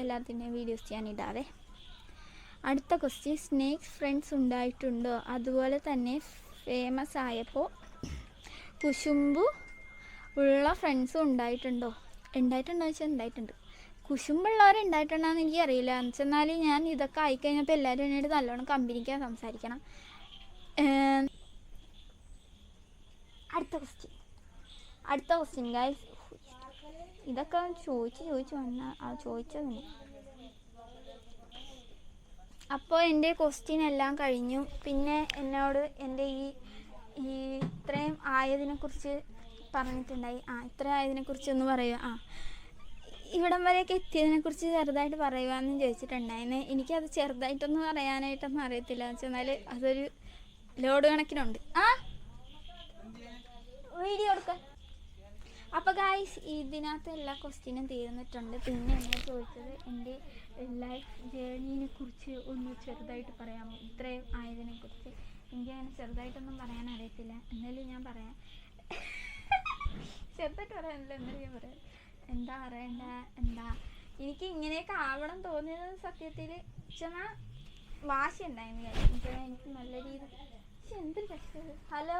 എല്ലാത്തിൻ്റെയും വീഡിയോസ് ഞാൻ ഇടാവേ. അടുത്ത ക്വസ്റ്റ്യൻ, സ്നേക്ക് ഫ്രണ്ട്സ് ഉണ്ടായിട്ടുണ്ടോ? അതുപോലെ തന്നെ ഫേമസ് ആയപ്പോൾ കുശുമ്പ് ഉള്ള ഫ്രണ്ട്സും ഉണ്ടായിട്ടുണ്ടോ? വെച്ചാൽ ഉണ്ടായിട്ടുണ്ട്. കുശുമ്പുള്ളവരുണ്ടായിട്ടുണ്ടോയെന്ന് എനിക്കറിയില്ല. എന്ന് വെച്ചെന്നാൽ ഞാൻ ഇതൊക്കെ ആയിക്കഴിഞ്ഞപ്പോൾ എല്ലാവരും എന്നോട് നല്ലോണം കമ്പനിക്കാൻ സംസാരിക്കണം. അടുത്ത ക്വസ്റ്റ്യൻ ഗൈസ്. ഇതൊക്കെ ചോദിച്ച് വന്നാൽ ചോദിച്ചതിന്. അപ്പോൾ എൻ്റെ ക്വസ്റ്റ്യൻ എല്ലാം കഴിഞ്ഞു. പിന്നെ എന്നോട് എൻ്റെ ഈ ഇത്രയും ആയതിനെക്കുറിച്ച് പറഞ്ഞിട്ടുണ്ടായി. ഇത്രയും ആയതിനെക്കുറിച്ച് ഒന്ന് പറയുക. ഇവിടം വരെയൊക്കെ എത്തിയതിനെക്കുറിച്ച് ചെറുതായിട്ട് പറയുകയെന്ന് ചോദിച്ചിട്ടുണ്ടായിരുന്നു. എനിക്കത് ചെറുതായിട്ടൊന്നും പറയാനായിട്ടൊന്നും അറിയത്തില്ല. എന്ന് വെച്ചാൽ അതൊരു ലോഡ് കണക്കിനുണ്ട്. വീഡിയോ കൊടുക്കാൻ. അപ്പോൾ ഗായ്സ്, ഇതിനകത്ത് എല്ലാ ക്വസ്റ്റ്യനും തീർന്നിട്ടുണ്ട്. പിന്നെ എന്നെ ചോദിച്ചത് എൻ്റെ ലൈഫ് ജേർണീനെ കുറിച്ച് ഒന്ന് ചെറുതായിട്ട് പറയാമോ? ഇത്രയും ആയതിനെക്കുറിച്ച് എനിക്കങ്ങനെ ചെറുതായിട്ടൊന്നും പറയാൻ അറിയത്തില്ല. എന്നാലും ഞാൻ പറയാം. ചെറുതായിട്ട് പറയാനല്ലോ. എന്നാലും ഞാൻ പറയാം. എന്താ പറയണ്ട, എനിക്ക് ഇങ്ങനെയൊക്കെ ആവണം തോന്നിയത് സത്യത്തിൽ ചെന്നാൽ വാശി ഉണ്ടായിരുന്നു. എനിക്ക് നല്ല രീതിയിൽ എന്തൊരു കഷ്ടം. ഹലോ.